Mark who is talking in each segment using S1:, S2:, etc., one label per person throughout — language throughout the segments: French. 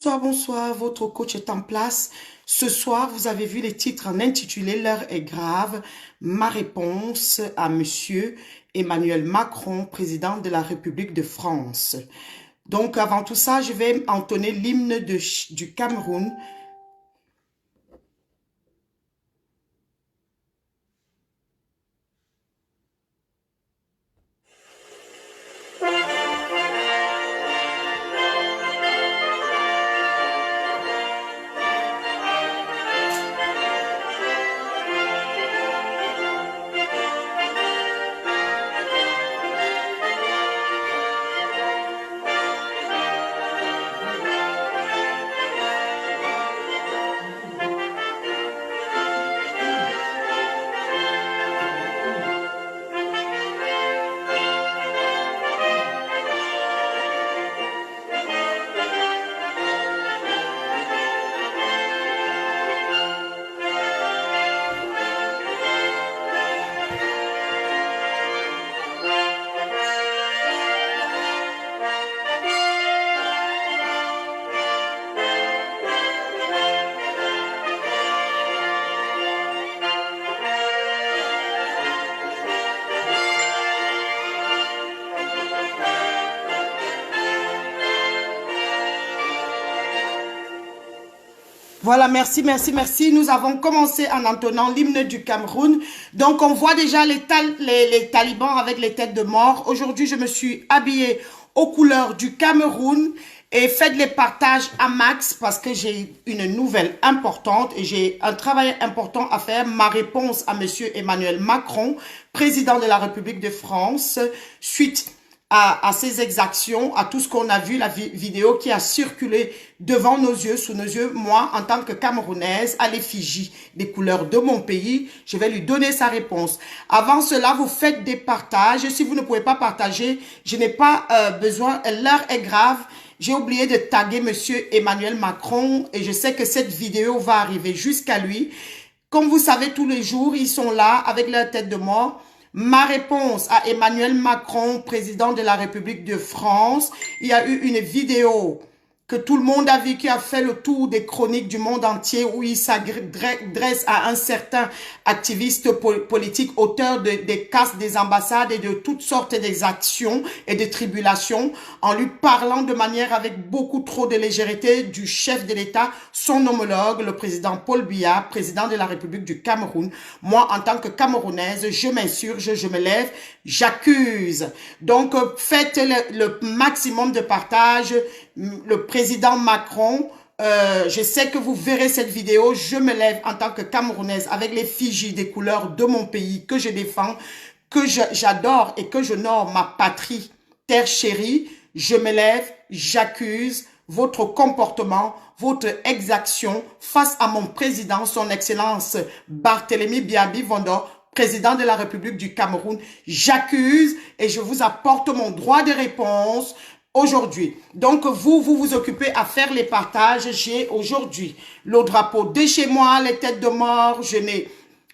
S1: Bonsoir, bonsoir, votre coach est en place. Ce soir, vous avez vu les titres en intitulé «L'heure est grave, ma réponse à Monsieur Emmanuel Macron, président de la République de France». Donc, avant tout ça, je vais entonner l'hymne du Cameroun. Voilà, merci, merci, merci. Nous avons commencé en entonnant l'hymne du Cameroun. Donc, on voit déjà les talibans avec les têtes de mort. Aujourd'hui, je me suis habillée aux couleurs du Cameroun et faites les partages à max parce que j'ai une nouvelle importante et j'ai un travail important à faire. Ma réponse à Monsieur Emmanuel Macron, président de la République de France, suite à ces exactions, à tout ce qu'on a vu, la vidéo qui a circulé devant nos yeux, sous nos yeux, moi, en tant que Camerounaise, à l'effigie des couleurs de mon pays, je vais lui donner sa réponse. Avant cela, vous faites des partages. Si vous ne pouvez pas partager, je n'ai pas besoin, l'heure est grave. J'ai oublié de taguer Monsieur Emmanuel Macron et je sais que cette vidéo va arriver jusqu'à lui. Comme vous savez, tous les jours, ils sont là avec leur tête de mort. Ma réponse à Emmanuel Macron, président de la République de France, il y a eu une vidéo que tout le monde a vu qui a fait le tour des chroniques du monde entier où il s'adresse à un certain activiste politique, auteur des casses des ambassades et de toutes sortes d'exactions et de tribulations, en lui parlant de manière avec beaucoup trop de légèreté du chef de l'État, son homologue, le président Paul Biya, président de la République du Cameroun. Moi, en tant que Camerounaise, je m'insurge, je me lève, j'accuse. Donc, faites le maximum de partage. Le président Macron, je sais que vous verrez cette vidéo, je me lève en tant que Camerounaise avec l'effigie des couleurs de mon pays que je défends, que j'adore et que j'honore ma patrie, terre chérie. Je me lève, j'accuse votre comportement, votre exaction face à mon président, son excellence Barthélemy Biabi-Vondor, président de la République du Cameroun. J'accuse et je vous apporte mon droit de réponse aujourd'hui. Donc, vous occupez à faire les partages. J'ai aujourd'hui le drapeau de chez moi, les têtes de mort.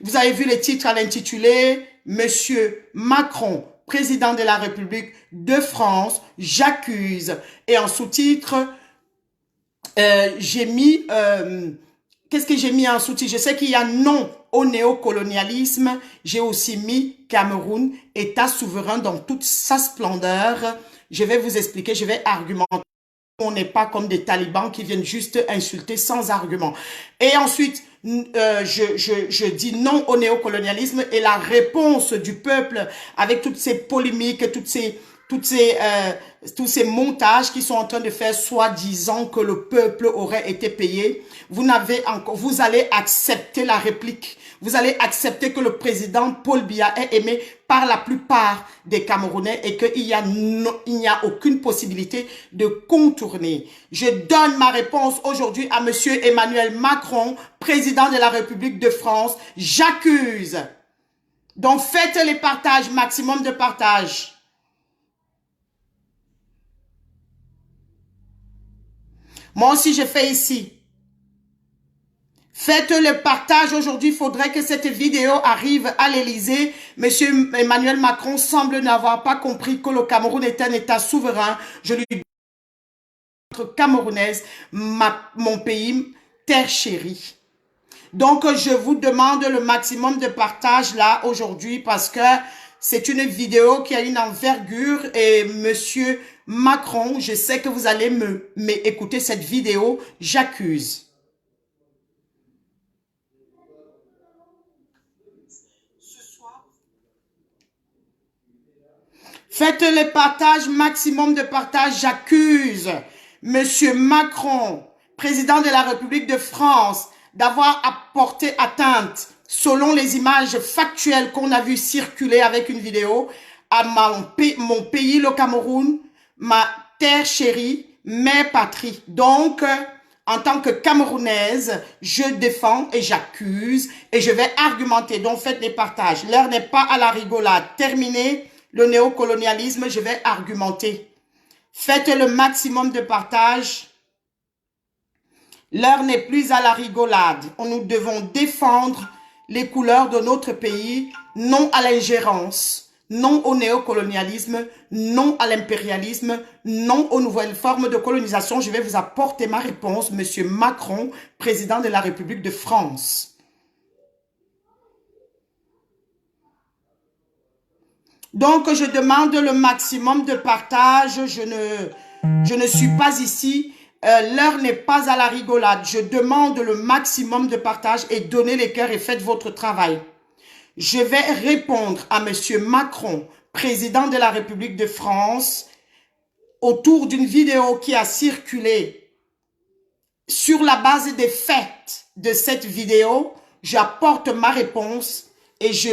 S1: Vous avez vu les titres à l'intitulé Monsieur Macron, président de la République de France, j'accuse. Et en sous-titre, j'ai mis... qu'est-ce que j'ai mis en sous-titre? Je sais qu'il y a non au néocolonialisme. J'ai aussi mis Cameroun, État souverain dans toute sa splendeur. Je vais vous expliquer, je vais argumenter. On n'est pas comme des talibans qui viennent juste insulter sans argument. Et ensuite, je dis non au néocolonialisme et la réponse du peuple avec toutes ces polémiques, tous ces montages qui sont en train de faire soi-disant que le peuple aurait été payé. Vous allez accepter la réplique. Vous allez accepter que le président Paul Biya est aimé par la plupart des Camerounais et qu'il n'y a aucune possibilité de contourner. Je donne ma réponse aujourd'hui à Monsieur Emmanuel Macron, président de la République de France. J'accuse. Donc faites les partages, maximum de partages. Moi aussi, je fais ici. Faites le partage aujourd'hui. Il faudrait que cette vidéo arrive à l'Élysée. Monsieur Emmanuel Macron semble n'avoir pas compris que le Cameroun est un État souverain. Je lui rencontre camerounaise, mon pays, terre chérie. Donc, je vous demande le maximum de partage là aujourd'hui parce que c'est une vidéo qui a une envergure et Monsieur Macron, je sais que vous allez écouter cette vidéo, j'accuse. Faites le partage, maximum de partage, j'accuse Monsieur Macron, président de la République de France, d'avoir apporté atteinte, selon les images factuelles qu'on a vues circuler avec une vidéo, à mon pays, le Cameroun, ma terre chérie, mes patries. Donc, en tant que Camerounaise, je défends et j'accuse et je vais argumenter. Donc, faites les partages. L'heure n'est pas à la rigolade. Terminez le néocolonialisme, je vais argumenter. Faites le maximum de partages. L'heure n'est plus à la rigolade. Nous devons défendre les couleurs de notre pays, non à l'ingérence, non au néocolonialisme, non à l'impérialisme, non aux nouvelles formes de colonisation. Je vais vous apporter ma réponse, Monsieur Macron, président de la République de France. Donc, je demande le maximum de partage. Je ne suis pas ici. L'heure n'est pas à la rigolade. Je demande le maximum de partage et donnez les cœurs et faites votre travail. Je vais répondre à Monsieur Macron, président de la République de France, autour d'une vidéo qui a circulé. Sur la base des faits de cette vidéo, j'apporte ma réponse et je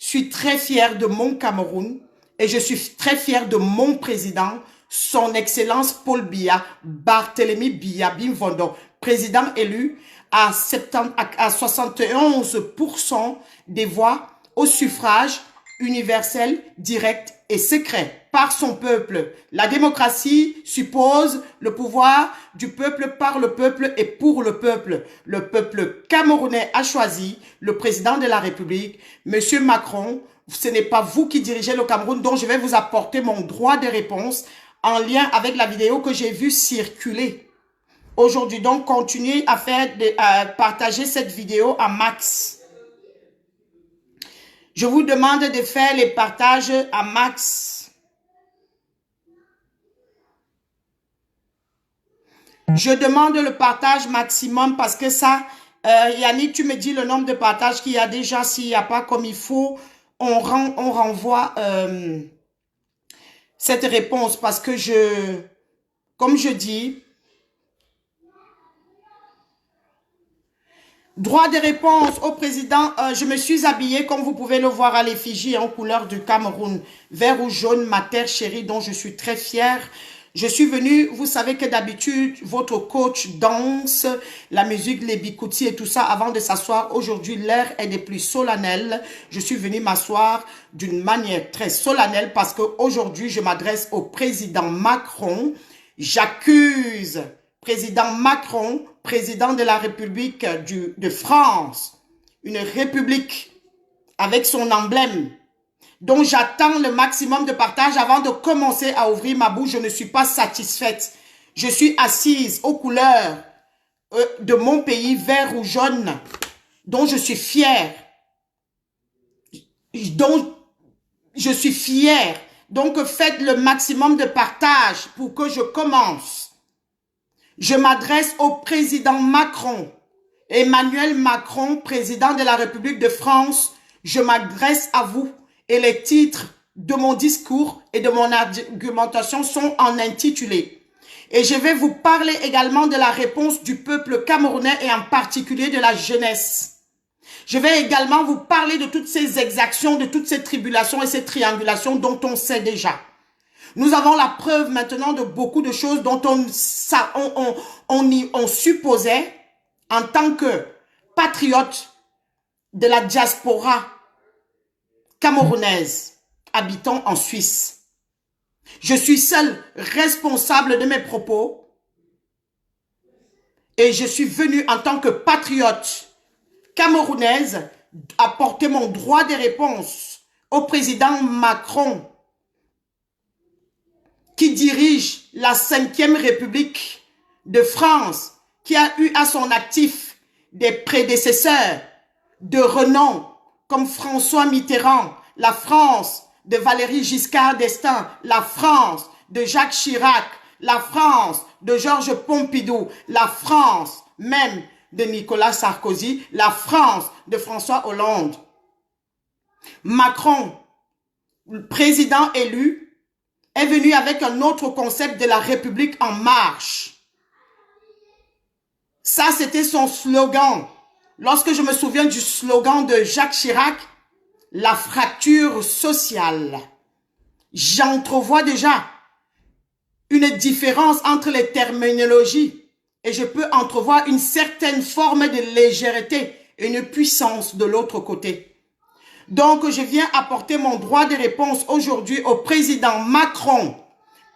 S1: suis très fier de mon Cameroun et je suis très fier de mon président, son Excellence Paul Biya, Barthélemy Biya Bimvondo, président élu à 71% des voix au suffrage universel, direct et secret par son peuple. La démocratie suppose le pouvoir du peuple par le peuple et pour le peuple. Le peuple camerounais a choisi le président de la République, Monsieur Macron. Ce n'est pas vous qui dirigez le Cameroun, donc je vais vous apporter mon droit de réponse en lien avec la vidéo que j'ai vue circuler aujourd'hui. Donc, continuez à partager cette vidéo à max. Je vous demande de faire les partages à max. Je demande le partage maximum parce que ça, Yannick, tu me dis le nombre de partages qu'il y a déjà. S'il n'y a pas comme il faut, on renvoie cette réponse parce que comme je dis, droit de réponse au président. Je me suis habillée, comme vous pouvez le voir, à l'effigie en couleur du Cameroun, vert ou jaune, ma terre chérie, dont je suis très fière. Je suis venue, vous savez que d'habitude, votre coach danse, la musique, les bikoutis et tout ça avant de s'asseoir. Aujourd'hui, l'air est des plus solennels. Je suis venue m'asseoir d'une manière très solennelle parce qu'aujourd'hui, je m'adresse au président Macron. J'accuse président Macron, président de la République de France, une république avec son emblème. Donc, j'attends le maximum de partage avant de commencer à ouvrir ma bouche. Je ne suis pas satisfaite. Je suis assise aux couleurs de mon pays, vert ou jaune, dont je suis fière. Donc, je suis fière. Donc, faites le maximum de partage pour que je commence. Je m'adresse au président Macron. Emmanuel Macron, président de la République de France, je m'adresse à vous. Et les titres de mon discours et de mon argumentation sont en intitulé. Et je vais vous parler également de la réponse du peuple camerounais et en particulier de la jeunesse. Je vais également vous parler de toutes ces exactions, de toutes ces tribulations et ces triangulations dont on sait déjà. Nous avons la preuve maintenant de beaucoup de choses dont on supposait en tant que patriote de la diaspora camerounaise habitant en Suisse. Je suis seul responsable de mes propos et je suis venu en tant que patriote camerounaise apporter mon droit de réponse au président Macron qui dirige la 5e République de France qui a eu à son actif des prédécesseurs de renom comme François Mitterrand, la France de Valéry Giscard d'Estaing, la France de Jacques Chirac, la France de Georges Pompidou, la France même de Nicolas Sarkozy, la France de François Hollande. Macron, président élu, est venu avec un autre concept de la République en marche. Ça, c'était son slogan. Lorsque je me souviens du slogan de Jacques Chirac, la fracture sociale, j'entrevois déjà une différence entre les terminologies et je peux entrevoir une certaine forme de légèreté et une puissance de l'autre côté. Donc, je viens apporter mon droit de réponse aujourd'hui au président Macron,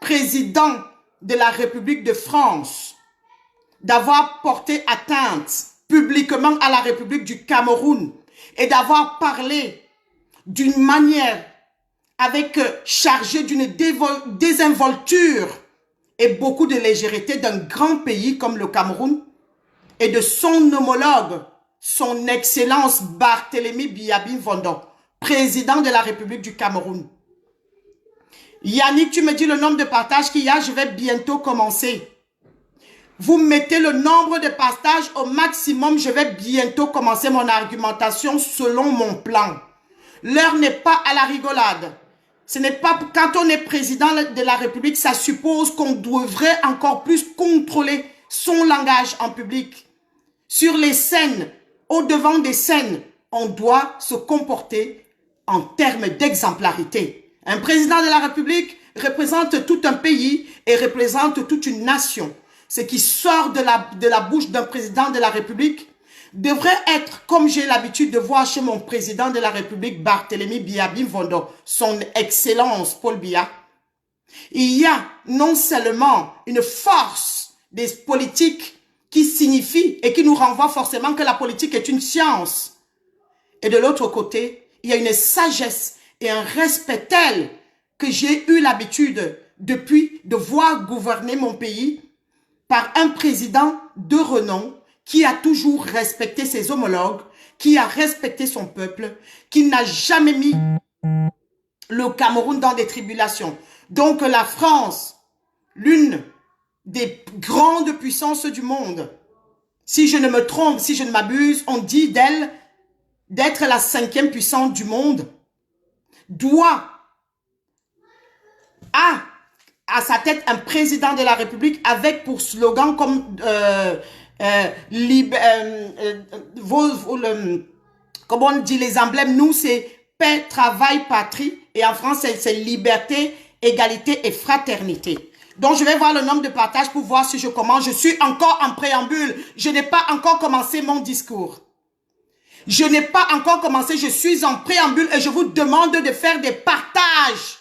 S1: président de la République de France, d'avoir porté atteinte publiquement à la République du Cameroun et d'avoir parlé d'une manière avec chargée d'une désinvolture et beaucoup de légèreté d'un grand pays comme le Cameroun et de son homologue, son Excellence Barthélemy Biabi Mvondo, président de la République du Cameroun. Yannick, tu me dis le nombre de partages qu'il y a, je vais bientôt commencer. Vous mettez le nombre de partages au maximum, je vais bientôt commencer mon argumentation selon mon plan. L'heure n'est pas à la rigolade. Ce n'est pas quand on est président de la République, ça suppose qu'on devrait encore plus contrôler son langage en public. Sur les scènes, au devant des scènes, on doit se comporter en termes d'exemplarité. Un président de la République représente tout un pays et représente toute une nation. Ce qui sort de la bouche d'un président de la République devrait être, comme j'ai l'habitude de voir chez mon président de la République, Barthélemy Biabi Mvondo, son Excellence Paul Biya. Il y a non seulement une force des politiques qui signifie et qui nous renvoie forcément que la politique est une science. Et de l'autre côté, il y a une sagesse et un respect tel que j'ai eu l'habitude depuis de voir gouverner mon pays par un président de renom qui a toujours respecté ses homologues, qui a respecté son peuple, qui n'a jamais mis le Cameroun dans des tribulations. Donc la France, l'une des grandes puissances du monde, si je ne me trompe, si je ne m'abuse, on dit d'elle d'être la 5e puissance du monde, doit à sa tête un président de la République avec pour slogan comme comme on dit les emblèmes, nous c'est paix, travail, patrie et en France c'est liberté, égalité et fraternité. Donc je vais voir le nombre de partages pour voir si je commence. Je suis encore en préambule, je n'ai pas encore commencé mon discours. Je n'ai pas encore commencé, je suis en préambule et je vous demande de faire des partages.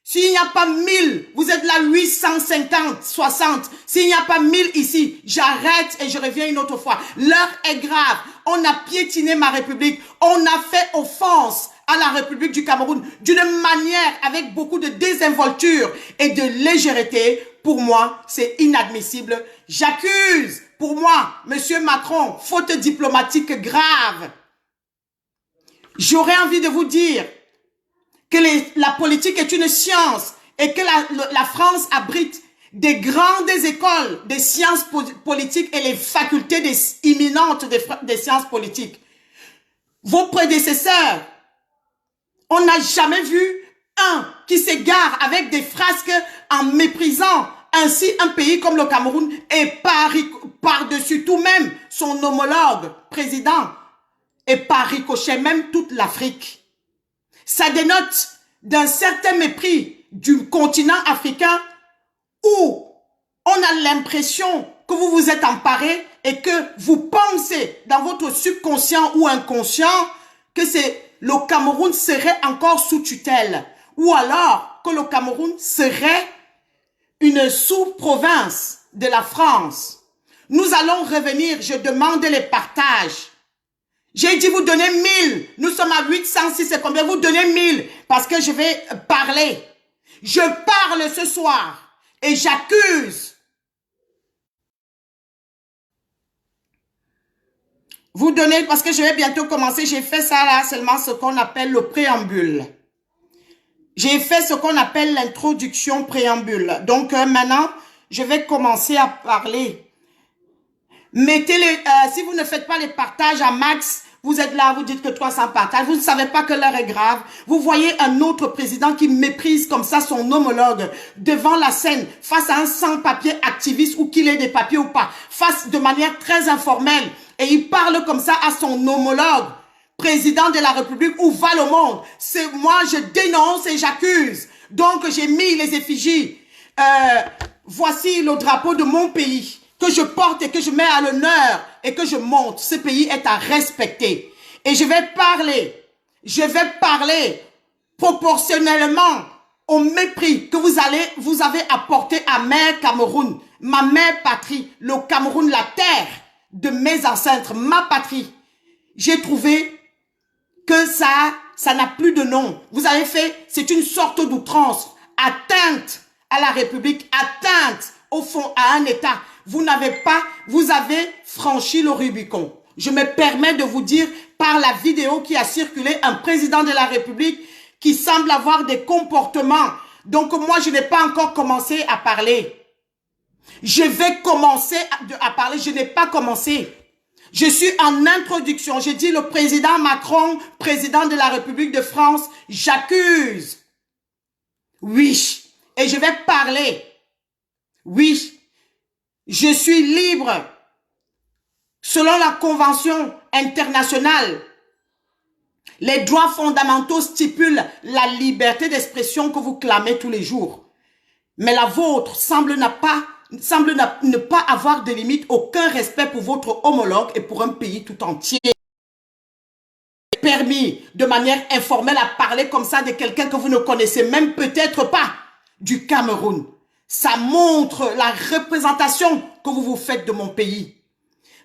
S1: S'il n'y a pas 1000, vous êtes là 850, 60. S'il n'y a pas 1000 ici, j'arrête et je reviens une autre fois. L'heure est grave. On a piétiné ma République. On a fait offense à la République du Cameroun d'une manière avec beaucoup de désinvolture et de légèreté. Pour moi, c'est inadmissible. J'accuse, pour moi, Monsieur Macron, faute diplomatique grave. J'aurais envie de vous dire que la politique est une science et que la France abrite des grandes écoles de sciences politiques et les facultés imminentes des sciences politiques. Vos prédécesseurs, on n'a jamais vu un qui s'égare avec des frasques en méprisant ainsi un pays comme le Cameroun et par-dessus tout même son homologue président et par ricochet même toute l'Afrique. Ça dénote d'un certain mépris du continent africain où on a l'impression que vous vous êtes emparé et que vous pensez dans votre subconscient ou inconscient que le Cameroun serait encore sous tutelle ou alors que le Cameroun serait une sous-province de la France. Nous allons revenir, je demande les partages. J'ai dit vous donnez 1000. Nous sommes à 806, c'est combien? Vous donnez 1000 parce que je vais parler. Je parle ce soir et j'accuse Vous donnez, parce que je vais bientôt commencer, j'ai fait ça là, seulement ce qu'on appelle le préambule. J'ai fait ce qu'on appelle l'introduction préambule. Donc maintenant, je vais commencer à parler. Mettez-les, si vous ne faites pas les partages à max, vous êtes là, vous dites que 300 partages, vous ne savez pas que l'heure est grave. Vous voyez un autre président qui méprise comme ça son homologue devant la scène, face à un sans-papier activiste ou qu'il ait des papiers ou pas, face de manière très informelle. Et il parle comme ça à son homologue, président de la République, où va le monde. C'est moi, je dénonce et j'accuse. Donc j'ai mis les effigies. Voici le drapeau de mon pays, que je porte et que je mets à l'honneur et que je monte. Ce pays est à respecter. Et je vais parler proportionnellement au mépris que vous avez apporté à mère Cameroun, ma mère patrie, le Cameroun, la terre de mes ancêtres, ma patrie. J'ai trouvé que ça n'a plus de nom. Vous avez fait, c'est une sorte d'outrance, atteinte à la République, atteinte au fond à un État. Vous avez franchi le Rubicon. Je me permets de vous dire par la vidéo qui a circulé un président de la République qui semble avoir des comportements. Donc moi, je n'ai pas encore commencé à parler. Je vais commencer à parler, je n'ai pas commencé. Je suis en introduction. J'ai dit le président Macron, président de la République de France, j'accuse. Oui. Et je vais parler. Oui. Je suis libre. Selon la Convention internationale, les droits fondamentaux stipulent la liberté d'expression que vous clamez tous les jours. Mais la vôtre semble ne pas avoir de limite, aucun respect pour votre homologue et pour un pays tout entier. Permis de manière informelle à parler comme ça de quelqu'un que vous ne connaissez même peut-être pas du Cameroun. Ça montre la représentation que vous vous faites de mon pays.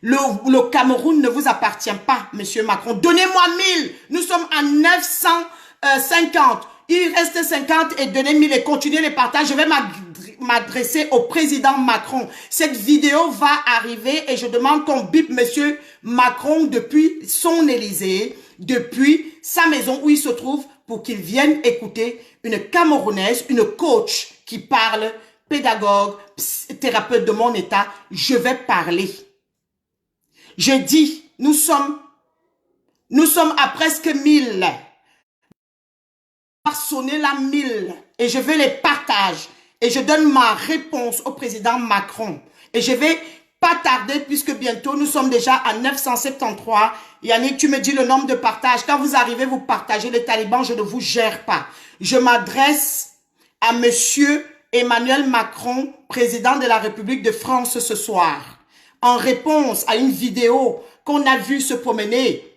S1: Le Cameroun ne vous appartient pas, monsieur Macron. Donnez-moi 1000. Nous sommes à 950. Il reste 50 et donnez 1000 et continuez les partages. Je vais m'adresser au président Macron. Cette vidéo va arriver et je demande qu'on bip monsieur Macron depuis son Élysée, depuis sa maison où il se trouve pour qu'il vienne écouter une Camerounaise, une coach qui parle, pédagogue, thérapeute de mon état. Je vais parler. Je dis, nous sommes à presque 1000. Sonner la 1000 et je vais les partager et je donne ma réponse au président Macron et je vais pas tarder puisque bientôt nous sommes déjà à 973. Yannick, tu me dis le nombre de partages. Quand vous arrivez, vous partagez les talibans, je ne vous gère pas. Je m'adresse à monsieur Emmanuel Macron, président de la République de France ce soir, en réponse à une vidéo qu'on a vue se promener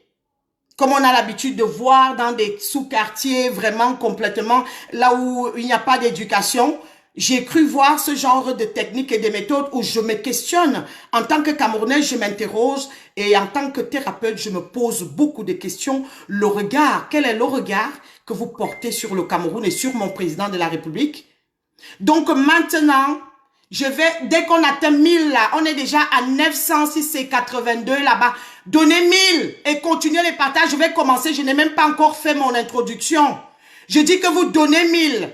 S1: comme on a l'habitude de voir dans des sous-quartiers vraiment complètement là où il n'y a pas d'éducation. J'ai cru voir ce genre de techniques et de méthodes où je me questionne. En tant que Camerounais, je m'interroge et en tant que thérapeute, je me pose beaucoup de questions. Le regard, quel est le regard que vous portez sur le Cameroun et sur mon président de la République? Donc maintenant, dès qu'on atteint 1000 là, on est déjà à 906 et 82 là-bas. Donnez 1000 et continuez les partages. Je vais commencer, je n'ai même pas encore fait mon introduction. Je dis que vous donnez 1000.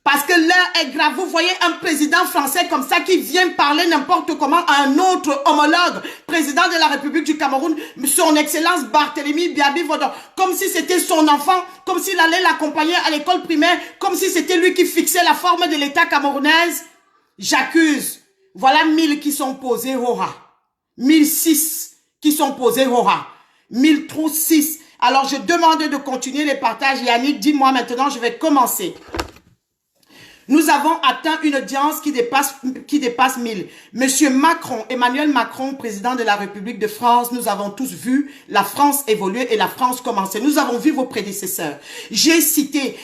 S1: Parce que l'heure est grave. Vous voyez un président français comme ça qui vient parler n'importe comment à un autre homologue, président de la République du Cameroun, son excellence Barthélemy Biabi-Vodor, comme si c'était son enfant, comme s'il allait l'accompagner à l'école primaire, comme si c'était lui qui fixait la forme de l'État camerounaise. J'accuse. Voilà 1000 qui sont posés, Hora. 1006 qui sont posés, Hora. 1006. Alors, je demande de continuer les partages. Yannick, dis-moi maintenant, je vais commencer. Nous avons atteint une audience qui dépasse 1000. Monsieur Macron, Emmanuel Macron, président de la République de France, nous avons tous vu la France évoluer et la France commencer. Nous avons vu vos prédécesseurs. J'ai cité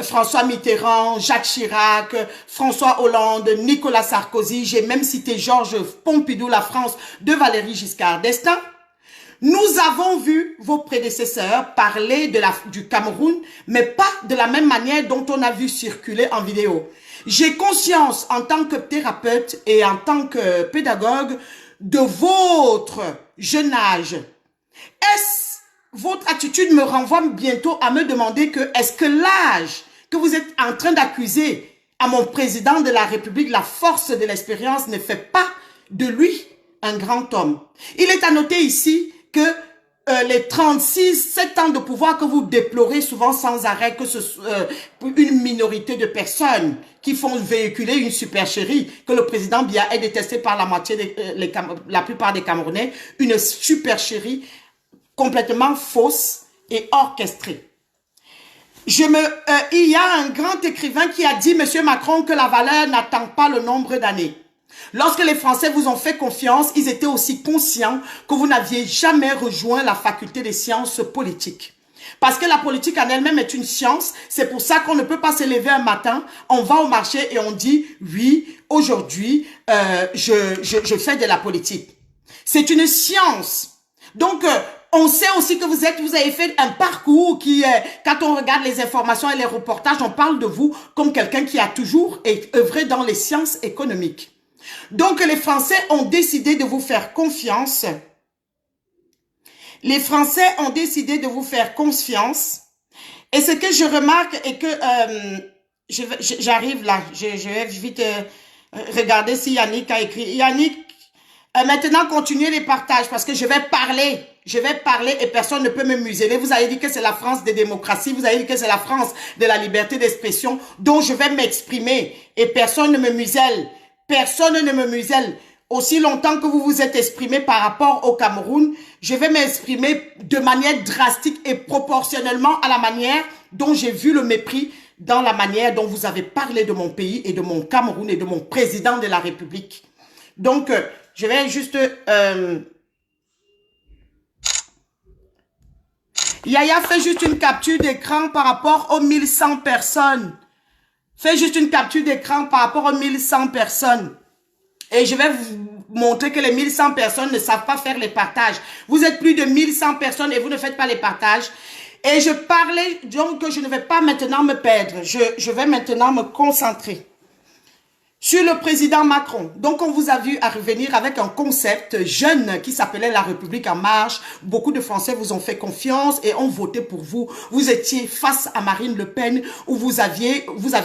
S1: François Mitterrand, Jacques Chirac, François Hollande, Nicolas Sarkozy. J'ai même cité Georges Pompidou, la France de Valéry Giscard d'Estaing. Nous avons vu vos prédécesseurs parler du Cameroun, mais pas de la même manière dont on a vu circuler en vidéo. J'ai conscience en tant que thérapeute et en tant que pédagogue de votre je nage. Est-ce votre attitude me renvoie bientôt à me demander que est-ce que l'âge que vous êtes en train d'accuser à mon président de la République, la force de l'expérience, ne fait pas de lui un grand homme? Il est à noter ici que les 7 ans de pouvoir que vous déplorez souvent sans arrêt, que ce soit une minorité de personnes qui font véhiculer une supercherie, que le président Biya est détesté par la moitié, la plupart des Camerounais, une supercherie complètement fausse et orchestrée. Il y a un grand écrivain qui a dit, Monsieur Macron, que la valeur n'attend pas le nombre d'années. Lorsque les Français vous ont fait confiance, ils étaient aussi conscients que vous n'aviez jamais rejoint la faculté des sciences politiques. Parce que la politique en elle-même est une science, c'est pour ça qu'on ne peut pas se lever un matin, on va au marché et on dit, oui, aujourd'hui, je fais de la politique. C'est une science. Donc, on sait aussi que vous avez fait un parcours qui, quand on regarde les informations et les reportages, on parle de vous comme quelqu'un qui a toujours œuvré dans les sciences économiques. Donc, les Français ont décidé de vous faire confiance. Les Français ont décidé de vous faire confiance. Et ce que je remarque est que, j'arrive là, je vais vite regarder si Yannick a écrit. Yannick, maintenant, continuez les partages parce que je vais parler et personne ne peut me museler. Vous avez dit que c'est la France des démocraties, vous avez dit que c'est la France de la liberté d'expression, dont je vais m'exprimer et personne ne me muselle. Personne ne me muselle. Aussi longtemps que vous vous êtes exprimé par rapport au Cameroun, je vais m'exprimer de manière drastique et proportionnellement à la manière dont j'ai vu le mépris dans la manière dont vous avez parlé de mon pays et de mon Cameroun et de mon président de la République. Donc, je vais juste... Yaya fait juste une capture d'écran par rapport aux 1100 personnes. Fais juste une capture d'écran par rapport aux 1100 personnes. Et je vais vous montrer que les 1100 personnes ne savent pas faire les partages. Vous êtes plus de 1100 personnes et vous ne faites pas les partages. Et je parlais, donc que je ne vais pas maintenant me perdre. Je vais maintenant me concentrer sur le président Macron. Donc, on vous a vu à revenir avec un concept jeune qui s'appelait La République en marche. Beaucoup de Français vous ont fait confiance et ont voté pour vous. Vous étiez face à Marine Le Pen où vous aviez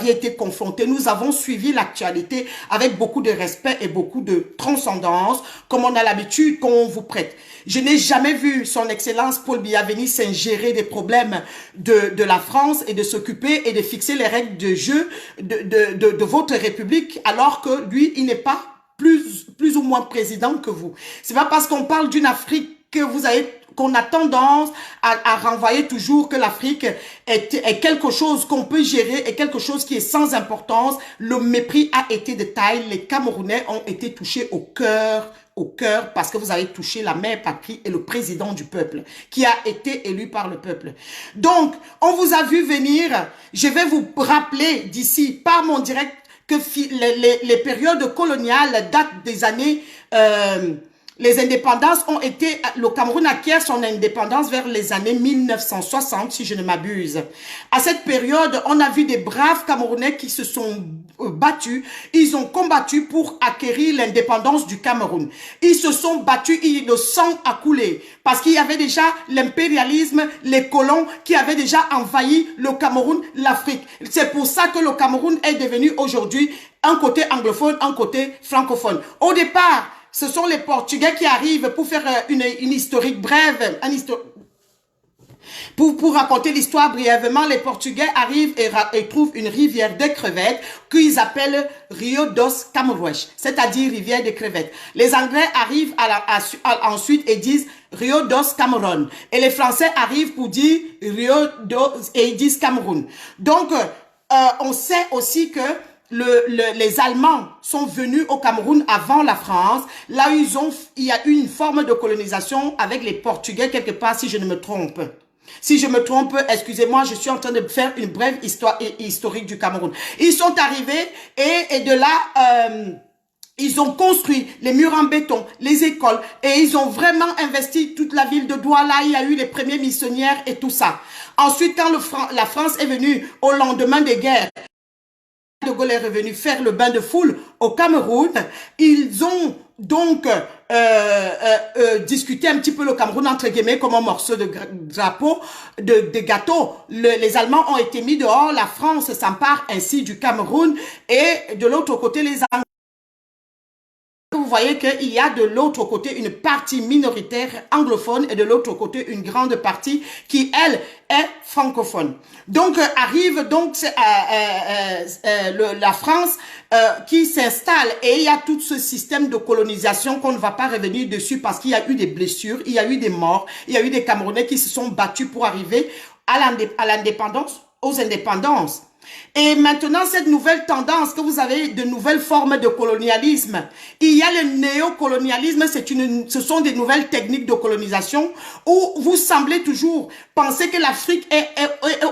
S1: été confrontés. Nous avons suivi l'actualité avec beaucoup de respect et beaucoup de transcendance, comme on a l'habitude qu'on vous prête. Je n'ai jamais vu son Excellence Paul Biya venir s'ingérer des problèmes de la France et de s'occuper et de fixer les règles de jeu de votre République, alors que lui, il n'est pas plus ou moins président que vous. C'est pas parce qu'on parle d'une Afrique que qu'on a tendance à renvoyer toujours que l'Afrique est quelque chose qu'on peut gérer, est quelque chose qui est sans importance. Le mépris a été de taille. Les Camerounais ont été touchés au cœur parce que vous avez touché la mère patrie et le président du peuple qui a été élu par le peuple. Donc, on vous a vu venir. Je vais vous rappeler d'ici par mon direct que les périodes coloniales datent des années... les indépendances ont été... Le Cameroun acquiert son indépendance vers les années 1960, si je ne m'abuse. À cette période, on a vu des braves Camerounais qui se sont battus. Ils ont combattu pour acquérir l'indépendance du Cameroun. Ils se sont battus, le sang a coulé. Parce qu'il y avait déjà l'impérialisme, les colons qui avaient déjà envahi le Cameroun, l'Afrique. C'est pour ça que le Cameroun est devenu aujourd'hui un côté anglophone, un côté francophone. Au départ, ce sont les Portugais qui arrivent pour faire une historique brève, pour raconter l'histoire brièvement. Les Portugais arrivent et trouvent une rivière de crevettes qu'ils appellent Rio dos Camarões, c'est-à-dire rivière des crevettes. Les Anglais arrivent ensuite et disent Rio dos Cameroun. Et les Français arrivent pour dire Rio dos et ils disent Cameroun. Donc, on sait aussi que les Allemands sont venus au Cameroun avant la France. Là, il y a eu une forme de colonisation avec les Portugais quelque part, si je ne me trompe. Si je me trompe, excusez-moi, je suis en train de faire une brève histoire historique du Cameroun. Ils sont arrivés et de là... ils ont construit les murs en béton, les écoles, et ils ont vraiment investi toute la ville de Douala. Il y a eu les premiers missionnaires et tout ça. Ensuite, quand la France est venue au lendemain des guerres, de Gaulle est revenu faire le bain de foule au Cameroun, ils ont donc discuté un petit peu le Cameroun entre guillemets comme un morceau de drapeau, de gâteau. Les Allemands ont été mis dehors, la France s'empare ainsi du Cameroun et de l'autre côté les Anglais. Vous voyez qu'il y a de l'autre côté une partie minoritaire anglophone et de l'autre côté une grande partie qui, elle, est francophone. Donc, arrive donc la France qui s'installe et il y a tout ce système de colonisation qu'on ne va pas revenir dessus parce qu'il y a eu des blessures, il y a eu des morts, il y a eu des Camerounais qui se sont battus pour arriver à l'indépendance, aux indépendances. Et maintenant, cette nouvelle tendance que vous avez de nouvelles formes de colonialisme, il y a le néocolonialisme, ce sont des nouvelles techniques de colonisation où vous semblez toujours penser que l'Afrique est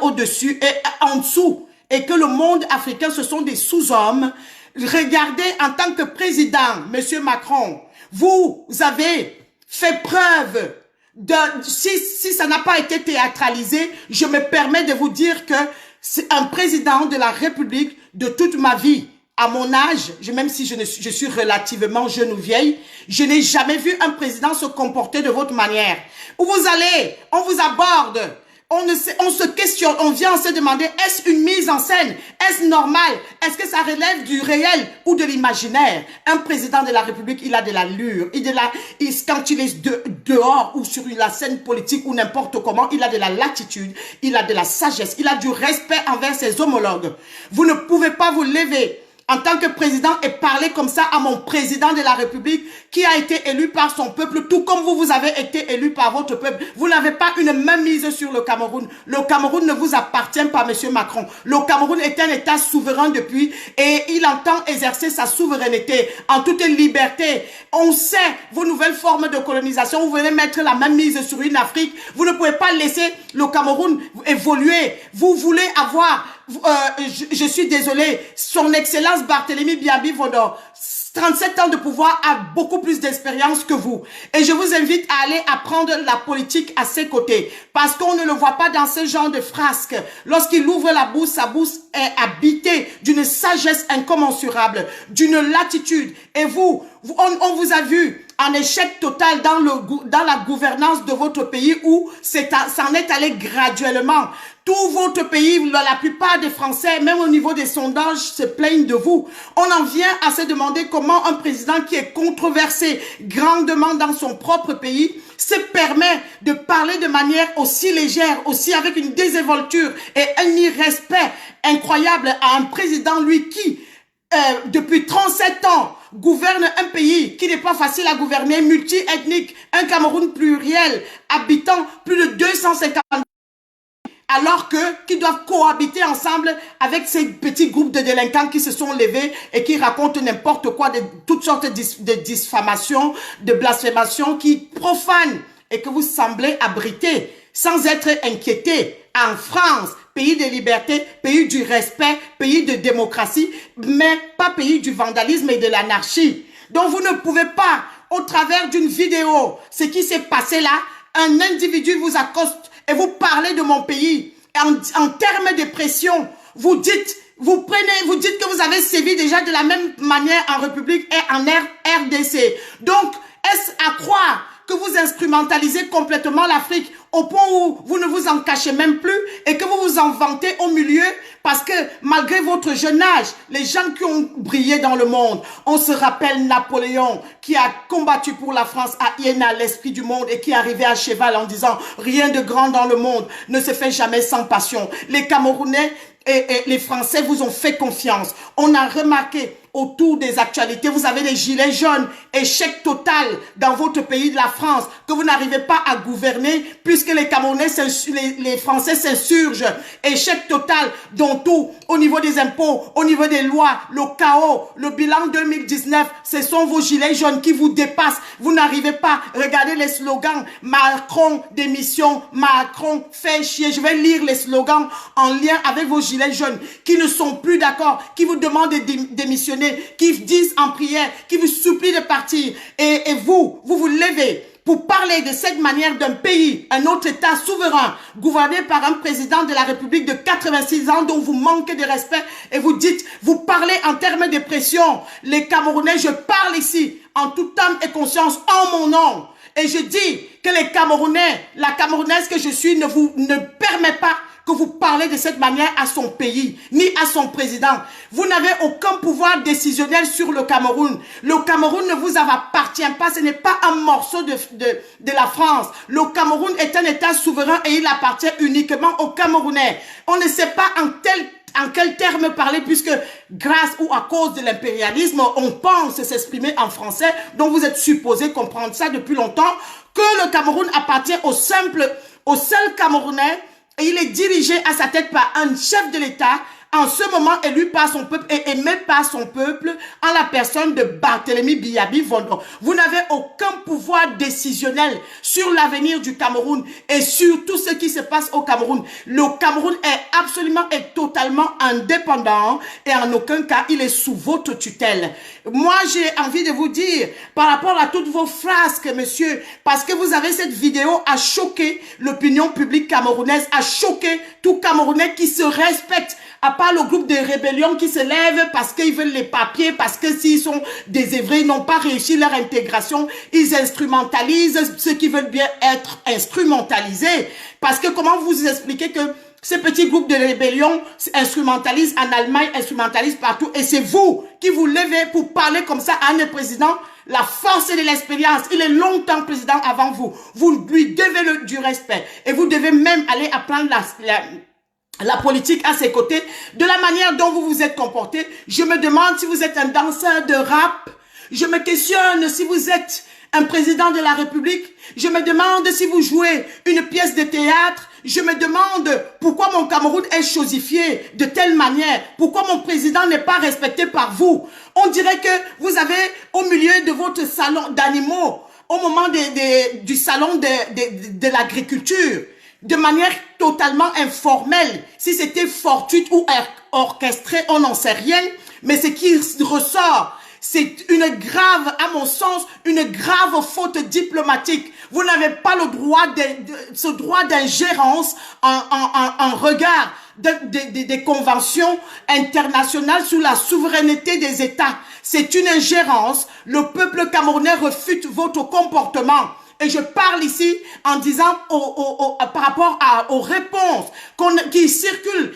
S1: au-dessus et en dessous et que le monde africain, ce sont des sous-hommes. Regardez, en tant que président, Monsieur Macron, vous avez fait preuve si ça n'a pas été théâtralisé, je me permets de vous dire que c'est un président de la République de toute ma vie. À mon âge, même si je suis relativement jeune ou vieille, je n'ai jamais vu un président se comporter de votre manière. Où vous allez, on vous aborde, on se questionne, on vient se demander, est-ce une mise en scène? Est-ce normal? Est-ce que ça relève du réel ou de l'imaginaire? Un président de la République, il a de l'allure. Quand il est dehors ou sur la scène politique ou n'importe comment, il a de la latitude, il a de la sagesse, il a du respect envers ses homologues. Vous ne pouvez pas vous lever en tant que président et parler comme ça à mon président de la République qui a été élu par son peuple, tout comme vous avez été élu par votre peuple. Vous n'avez pas une main mise sur le Cameroun. Le Cameroun ne vous appartient pas, Monsieur Macron. Le Cameroun est un État souverain depuis et il entend exercer sa souveraineté en toute liberté. On sait vos nouvelles formes de colonisation. Vous venez mettre la main mise sur une Afrique. Vous ne pouvez pas laisser le Cameroun évoluer. Vous voulez avoir... je suis désolé, son excellence Barthélemy Biabi-Vodor, 37 ans de pouvoir, a beaucoup plus d'expérience que vous. Et je vous invite à aller apprendre la politique à ses côtés. Parce qu'on ne le voit pas dans ce genre de frasques. Lorsqu'il ouvre la bouche, sa bouche est habitée d'une sagesse incommensurable, d'une latitude. Et vous, on vous a vu en échec total dans la gouvernance de votre pays où ça en est allé graduellement. Tout votre pays, la plupart des Français, même au niveau des sondages, se plaignent de vous. On en vient à se demander comment un président qui est controversé grandement dans son propre pays se permet de parler de manière aussi légère, aussi avec une désinvolture et un irrespect incroyable à un président, lui, qui, depuis 37 ans, gouverne un pays qui n'est pas facile à gouverner, multi-ethnique, un Cameroun pluriel, habitant plus de 250 alors qu'ils doivent cohabiter ensemble avec ces petits groupes de délinquants qui se sont levés et qui racontent n'importe quoi, de toutes sortes de diffamations, de blasphémations qui profanent et que vous semblez abriter sans être inquiétés. En France, pays de liberté, pays du respect, pays de démocratie, mais pas pays du vandalisme et de l'anarchie. Donc vous ne pouvez pas, au travers d'une vidéo, ce qui s'est passé là, un individu vous accoste et vous parlez de mon pays. En termes de pression, vous dites que vous avez sévi déjà de la même manière en République et en RDC. Donc, est-ce à croire que vous instrumentalisez complètement l'Afrique au point où vous ne vous en cachez même plus et que vous vous en vantez au milieu parce que malgré votre jeune âge, les gens qui ont brillé dans le monde, on se rappelle Napoléon qui a combattu pour la France à Iéna, l'esprit du monde et qui est arrivé à cheval en disant rien de grand dans le monde ne se fait jamais sans passion. Les Camerounais et les Français vous ont fait confiance. On a remarqué autour des actualités, vous avez des gilets jaunes, échec total dans votre pays de la France, que vous n'arrivez pas à gouverner puisque les Camerounais, les Français s'insurgent. Échec total dans tout, au niveau des impôts, au niveau des lois, le chaos, le bilan 2019, ce sont vos gilets jaunes qui vous dépassent. Vous n'arrivez pas, regardez les slogans, Macron démission, Macron fait chier. Je vais lire les slogans en lien avec vos gilets jaunes qui ne sont plus d'accord, qui vous demandent de démissionner, qui disent en prière, qui vous supplient de partir. Et vous levez pour parler de cette manière d'un pays, un autre État souverain, gouverné par un président de la République de 86 ans dont vous manquez de respect et vous dites, vous parlez en termes de pression. Les Camerounais, je parle ici en toute âme et conscience en mon nom. Et je dis que les Camerounais, la Camerounaise que je suis ne permet pas que vous parlez de cette manière à son pays, ni à son président. Vous n'avez aucun pouvoir décisionnel sur le Cameroun. Le Cameroun ne vous appartient pas, ce n'est pas un morceau de la France. Le Cameroun est un État souverain et il appartient uniquement aux Camerounais. On ne sait pas en quel terme parler puisque grâce ou à cause de l'impérialisme, on pense s'exprimer en français, donc vous êtes supposé comprendre ça depuis longtemps, que le Cameroun appartient au seul Camerounais. Et il est dirigé à sa tête par un chef de l'État, en ce moment élu par son peuple et aimé par son peuple, en la personne de Barthélemy Biyabi Vondon. Vous n'avez aucun pouvoir décisionnel sur l'avenir du Cameroun et sur tout ce qui se passe au Cameroun. Le Cameroun est absolument et totalement indépendant et en aucun cas il est sous votre tutelle. Moi, j'ai envie de vous dire, par rapport à toutes vos frasques, monsieur, parce que vous avez cette vidéo à choquer l'opinion publique camerounaise, à choquer tout Camerounais qui se respecte, à part le groupe de rébellion qui se lève parce qu'ils veulent les papiers, parce que s'ils sont désœuvrés, ils n'ont pas réussi leur intégration, ils instrumentalisent ceux qui veulent bien être instrumentalisés. Parce que comment vous expliquez que ces petits groupes de rébellion instrumentalisent en Allemagne, instrumentalisent partout, et c'est vous qui vous levez pour parler comme ça à un président? La force et de l'expérience, il est longtemps président avant vous. Vous lui devez du respect et vous devez même aller apprendre la politique à ses côtés, de la manière dont vous vous êtes comporté. Je me demande si vous êtes un danseur de rap. Je me questionne si vous êtes un président de la République. Je me demande si vous jouez une pièce de théâtre. Je me demande pourquoi mon Cameroun est chosifié de telle manière. Pourquoi mon président n'est pas respecté par vous. On dirait que vous avez au milieu de votre salon d'animaux, au moment du salon de l'agriculture, de manière totalement informelle. Si c'était fortuit ou orchestré, on n'en sait rien. Mais ce qui ressort, c'est une grave, à mon sens, une grave faute diplomatique. Vous n'avez pas le droit ce droit d'ingérence en regard des conventions internationales sur la souveraineté des États. C'est une ingérence. Le peuple camerounais refute votre comportement. Et je parle ici en disant par rapport aux réponses qui circulent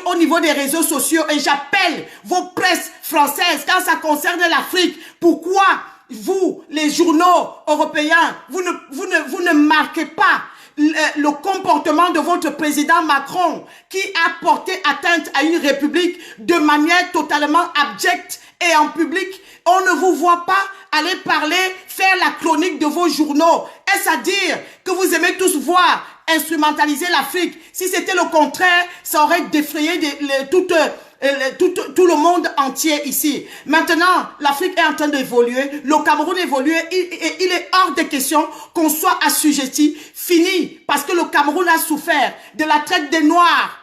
S1: au niveau des réseaux sociaux. Et j'appelle vos presses françaises quand ça concerne l'Afrique. Pourquoi vous, les journaux européens, vous ne marquez pas le comportement de votre président Macron qui a porté atteinte à une république de manière totalement abjecte et en public? On ne vous voit pas aller parler, faire la chronique de vos journaux. Est-ce à dire que vous aimez tous voir instrumentaliser l'Afrique? Si c'était le contraire, ça aurait défrayé tout le monde entier ici. Maintenant, l'Afrique est en train d'évoluer, le Cameroun évolue et il est hors de question qu'on soit assujetti, fini, parce que le Cameroun a souffert de la traite des Noirs,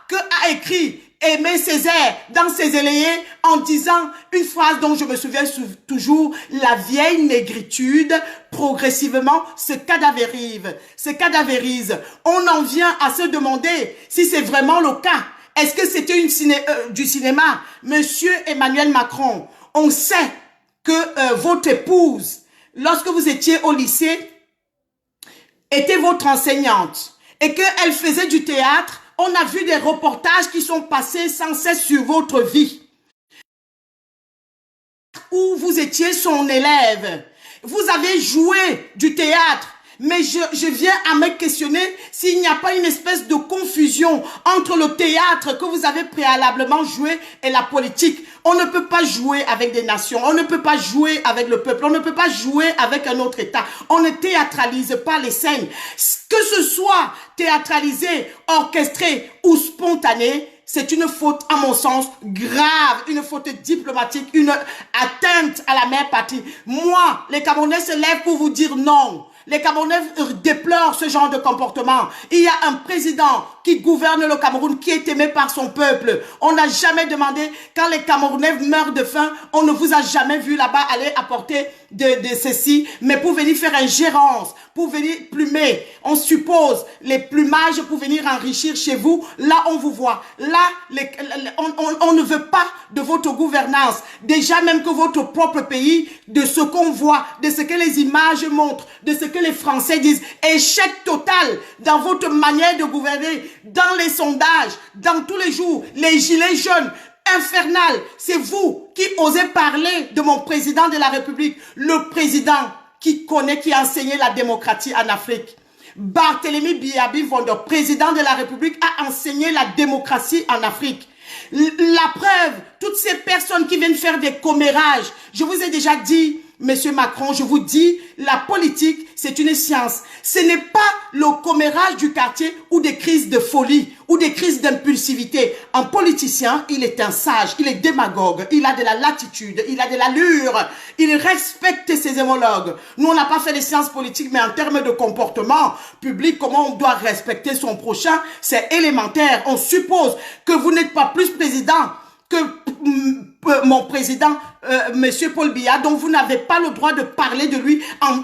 S1: que a écrit Aimé Césaire dans ses élayés en disant une phrase dont je me souviens toujours: la vieille négritude progressivement se cadavérise. On en vient à se demander si c'est vraiment le cas. Est-ce que c'était du cinéma? Monsieur Emmanuel Macron, on sait que votre épouse, lorsque vous étiez au lycée, était votre enseignante et qu'elle faisait du théâtre. On a vu des reportages qui sont passés sans cesse sur votre vie, où vous étiez son élève. Vous avez joué du théâtre. Mais je viens à me questionner s'il n'y a pas une espèce de confusion entre le théâtre que vous avez préalablement joué et la politique. On ne peut pas jouer avec des nations, on ne peut pas jouer avec le peuple, on ne peut pas jouer avec un autre État. On ne théâtralise pas les scènes. Que ce soit théâtralisé, orchestré ou spontané, c'est une faute, à mon sens, grave, une faute diplomatique, une atteinte à la mère patrie. Moi, les Camerounais se lèvent pour vous dire non. Les Camerounais déplorent ce genre de comportement. Il y a un président qui gouverne le Cameroun, qui est aimé par son peuple. On n'a jamais demandé, quand les Camerounais meurent de faim, on ne vous a jamais vu là-bas aller apporter de ceci, mais pour venir faire ingérence, pour venir plumer. On suppose les plumages pour venir enrichir chez vous. Là, on vous voit. Là, on ne veut pas de votre gouvernance. Déjà même que votre propre pays, de ce qu'on voit, de ce que les images montrent, de ce que les Français disent, échec total dans votre manière de gouverner, dans les sondages, dans tous les jours, les gilets jaunes, infernal. C'est vous qui osez parler de mon président de la République, le président qui connaît, qui a enseigné la démocratie en Afrique. Barthélemy Biabi Vondo, président de la République, a enseigné la démocratie en Afrique. La preuve, toutes ces personnes qui viennent faire des commérages, je vous ai déjà dit, Monsieur Macron, je vous dis, la politique, c'est une science. Ce n'est pas le commérage du quartier ou des crises de folie ou des crises d'impulsivité. Un politicien, il est un sage, il est démagogue, il a de la latitude, il a de l'allure, il respecte ses homologues. Nous, on n'a pas fait les sciences politiques, mais en termes de comportement public, comment on doit respecter son prochain, c'est élémentaire. On suppose que vous n'êtes pas plus président que mon président, Monsieur Paul Biya, dont vous n'avez pas le droit de parler de lui en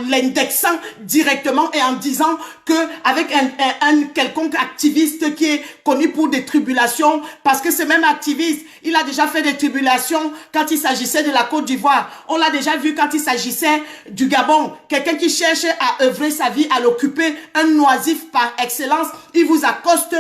S1: l'indexant directement et en disant que avec un quelconque activiste qui est connu pour des tribulations, parce que ce même activiste, il a déjà fait des tribulations quand il s'agissait de la Côte d'Ivoire. On l'a déjà vu quand il s'agissait du Gabon. Quelqu'un qui cherche à œuvrer sa vie, à l'occuper, un oisif par excellence, il vous accoste.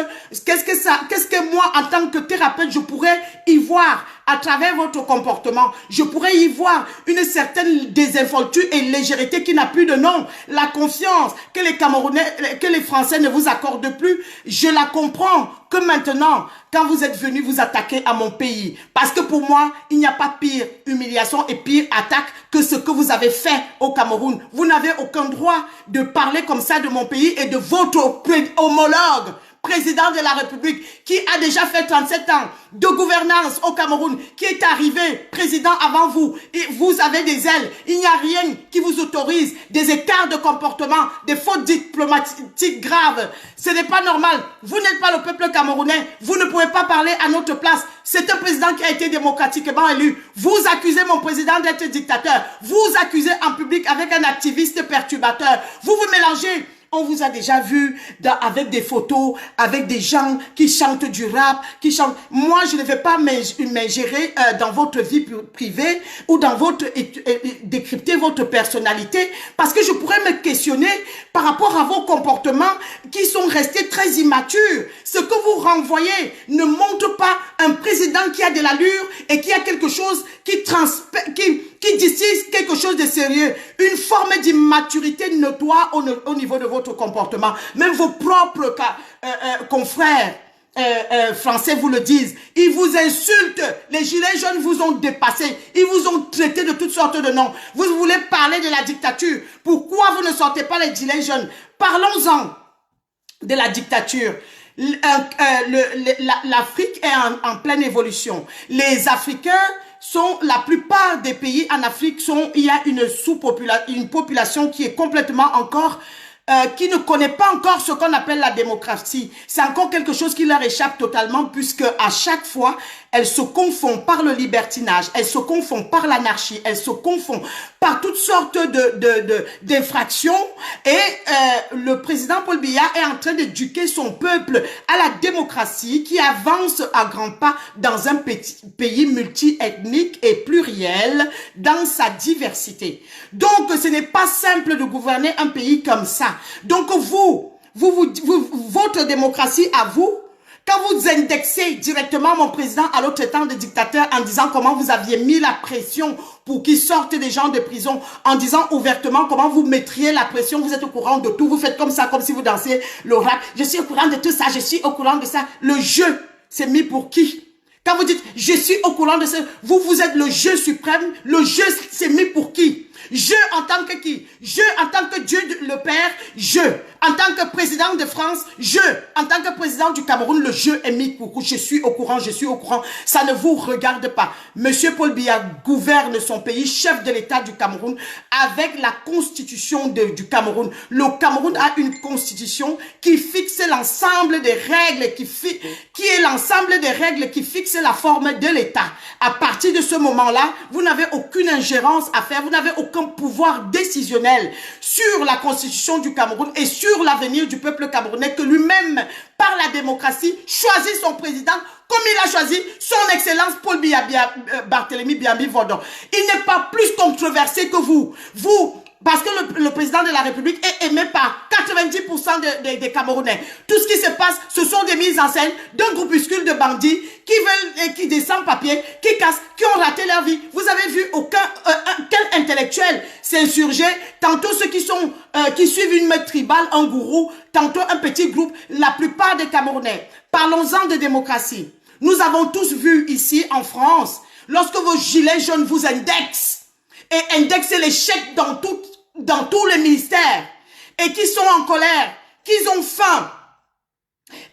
S1: Qu'est-ce que moi, en tant que thérapeute, je pourrais y voir à travers votre comportement? Je pourrais y voir une certaine désinvolture et légèreté qui n'a plus de nom. La confiance que les Camerounais, que les Français ne vous accordent plus, je la comprends que maintenant, quand vous êtes venu vous attaquer à mon pays. Parce que pour moi, il n'y a pas pire humiliation et pire attaque que ce que vous avez fait au Cameroun. Vous n'avez aucun droit de parler comme ça de mon pays et de votre homologue, président de la République, qui a déjà fait 37 ans de gouvernance au Cameroun, qui est arrivé président avant vous, et vous avez des ailes, il n'y a rien qui vous autorise, des écarts de comportement, des fautes diplomatiques graves. Ce n'est pas normal. Vous n'êtes pas le peuple camerounais, vous ne pouvez pas parler à notre place. C'est un président qui a été démocratiquement élu. Vous accusez mon président d'être dictateur. Vous accusez en public avec un activiste perturbateur. Vous vous mélangez. On vous a déjà vu avec des photos, avec des gens qui chantent du rap, qui chantent. Moi, je ne vais pas m'ingérer dans votre vie privée ou dans votre décrypter votre personnalité, parce que je pourrais me questionner par rapport à vos comportements qui sont restés très immatures. Ce que vous renvoyez ne montre pas un président qui a de l'allure et qui a quelque chose qui distille quelque chose de sérieux, une forme d'immaturité notoire au niveau de votre comportement. Même vos propres confrères français vous le disent. Ils vous insultent. Les gilets jaunes vous ont dépassé. Ils vous ont traité de toutes sortes de noms. Vous voulez parler de la dictature. Pourquoi vous ne sortez pas les gilets jaunes? Parlons-en de la dictature. L'Afrique est en pleine évolution. Les Africains sont, la plupart des pays en Afrique il y a une population qui est complètement encore qui ne connaît pas encore ce qu'on appelle la démocratie. C'est encore quelque chose qui leur échappe totalement, puisque à chaque fois, elles se confondent par le libertinage, elles se confondent par l'anarchie, elles se confondent par toutes sortes d'infractions. Et le président Paul Biya est en train d'éduquer son peuple à la démocratie qui avance à grands pas dans un pays multi-ethnique et pluriel dans sa diversité. Donc, ce n'est pas simple de gouverner un pays comme ça. Donc, votre démocratie à vous, quand vous indexez directement mon président à l'autre temps de dictateur en disant comment vous aviez mis la pression pour qu'ils sortent des gens de prison, en disant ouvertement comment vous mettriez la pression, vous êtes au courant de tout, vous faites comme ça, comme si vous dansez le rap, je suis au courant de tout ça, je suis au courant de ça. Le jeu, c'est mis pour qui? Quand vous dites je suis au courant de ça, vous êtes le jeu suprême, le jeu c'est mis pour qui? Je en tant que qui? Je en tant que Dieu le Père, je En tant que président de France, en tant que président du Cameroun, le jeu est mis coucou. Je suis au courant, je suis au courant. Ça ne vous regarde pas. Monsieur Paul Biya gouverne son pays, chef de l'État du Cameroun, avec la constitution du Cameroun. Le Cameroun a une constitution qui fixe l'ensemble des règles, qui est l'ensemble des règles qui fixent la forme de l'État. À partir de ce moment-là, vous n'avez aucune ingérence à faire, vous n'avez aucun pouvoir décisionnel sur la constitution du Cameroun et sur l'avenir du peuple camerounais que lui-même, par la démocratie, choisit son président comme il a choisi son excellence Paul Biya Barthélemy Biambi Vodon. Il n'est pas plus controversé que vous. Parce que le président de la République est aimé par 90% des Camerounais. Tout ce qui se passe, ce sont des mises en scène d'un groupuscule de bandits qui descendent papier, qui cassent, qui ont raté leur vie. Vous avez vu quel intellectuel s'insurger, tantôt ceux qui suivent une meute tribale, un gourou, tantôt un petit groupe, la plupart des Camerounais. Parlons-en de démocratie. Nous avons tous vu ici en France, lorsque vos gilets jaunes vous indexent, et indexer les chèques dans tous les ministères, et qui sont en colère, qu'ils ont faim,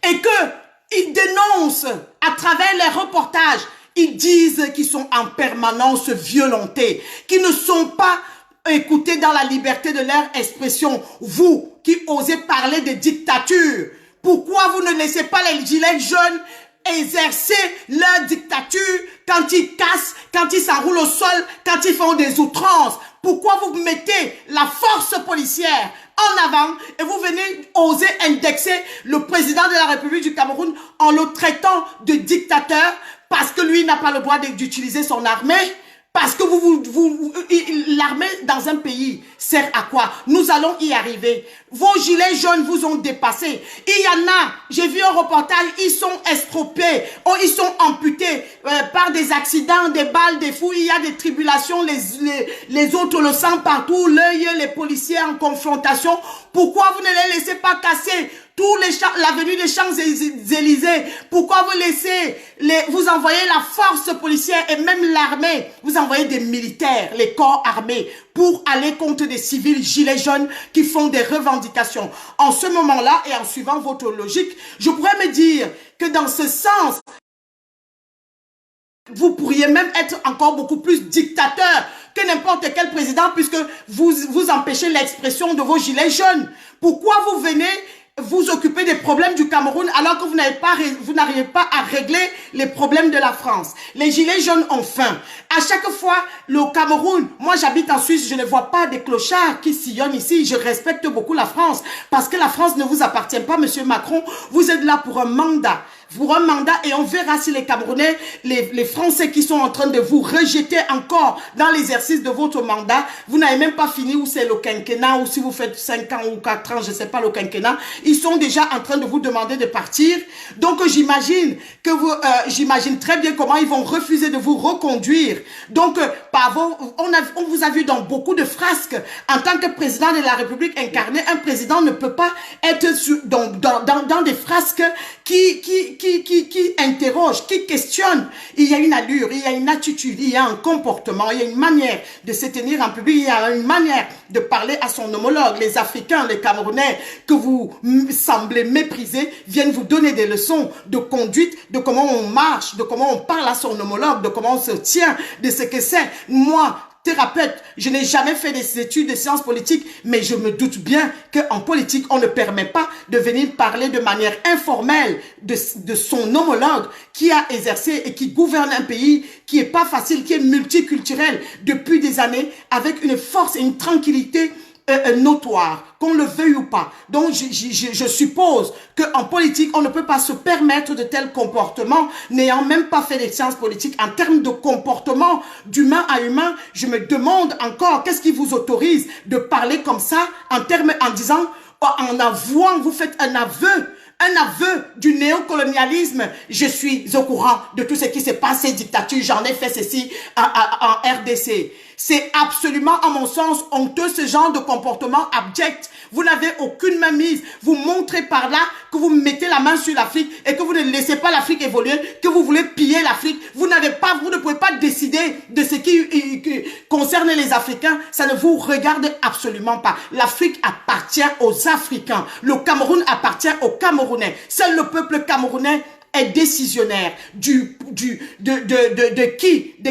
S1: et qu'ils dénoncent à travers les reportages, ils disent qu'ils sont en permanence violentés, qu'ils ne sont pas écoutés dans la liberté de leur expression. Vous qui osez parler de dictature, pourquoi vous ne laissez pas les gilets jaunes exercer leur dictature quand ils cassent, quand ils s'enroulent au sol, quand ils font des outrances? Pourquoi vous mettez la force policière en avant et vous venez oser indexer le président de la République du Cameroun en le traitant de dictateur parce que lui n'a pas le droit d'utiliser son armée? Parce que l'armée dans un pays sert à quoi? Nous allons y arriver. Vos gilets jaunes vous ont dépassé. Il y en a, j'ai vu un reportage, ils sont estropiés, ils sont amputés par des accidents, des balles, des fous, il y a des tribulations, les autres le sentent partout, l'œil, les policiers en confrontation. Pourquoi vous ne les laissez pas casser l'avenue des Champs-Élysées? Pourquoi vous envoyez la force policière et même l'armée? Vous envoyez des militaires, les corps armés, pour aller contre des civils gilets jaunes qui font des revendications. En ce moment-là, et en suivant votre logique, je pourrais me dire que dans ce sens, vous pourriez même être encore beaucoup plus dictateur que n'importe quel président puisque vous empêchez l'expression de vos gilets jaunes. Pourquoi vous venez vous occuper des problèmes du Cameroun alors que vous n'arrivez pas à régler les problèmes de la France? Les gilets jaunes ont faim. À chaque fois, le Cameroun, moi j'habite en Suisse, je ne vois pas des clochards qui sillonnent ici. Je respecte beaucoup la France parce que la France ne vous appartient pas, monsieur Macron. Vous êtes là pour un mandat. Et on verra si les Camerounais, les Français qui sont en train de vous rejeter encore dans l'exercice de votre mandat, vous n'avez même pas fini où c'est le quinquennat ou si vous faites 5 ans ou 4 ans, je ne sais pas le quinquennat, ils sont déjà en train de vous demander de partir. Donc j'imagine que j'imagine très bien comment ils vont refuser de vous reconduire. Donc on vous a vu dans beaucoup de frasques. En tant que président de la République incarné, un président ne peut pas être dans des frasques qui interroge, qui questionne. Il y a une allure, il y a une attitude, il y a un comportement, il y a une manière de se tenir en public, il y a une manière de parler à son homologue. Les Africains, les Camerounais que vous semblez mépriser viennent vous donner des leçons de conduite, de comment on marche, de comment on parle à son homologue, de comment on se tient, de ce que c'est. Moi, thérapeute, je n'ai jamais fait des études de sciences politiques, mais je me doute bien qu'en politique, on ne permet pas de venir parler de manière informelle de son homologue qui a exercé et qui gouverne un pays qui est pas facile, qui est multiculturel depuis des années, avec une force et une tranquillité notoire, qu'on le veuille ou pas. Donc, je suppose qu'en politique, on ne peut pas se permettre de tels comportements, n'ayant même pas fait des sciences politiques. En termes de comportement d'humain à humain, je me demande encore, qu'est-ce qui vous autorise de parler comme ça, en disant, en avouant, vous faites un aveu un aveu du néocolonialisme. Je suis au courant de tout ce qui se passe, ces dictatures, j'en ai fait ceci en RDC. C'est absolument, à mon sens, honteux ce genre de comportement abject. Vous n'avez aucune main mise. Vous montrez par là que vous mettez la main sur l'Afrique et que vous ne laissez pas l'Afrique évoluer, que vous voulez piller l'Afrique. Vous ne pouvez pas décider de ce qui concerne les Africains. Ça ne vous regarde absolument pas. L'Afrique appartient aux Africains. Le Cameroun appartient aux Camerounais. Seul le peuple camerounais est décisionnaire de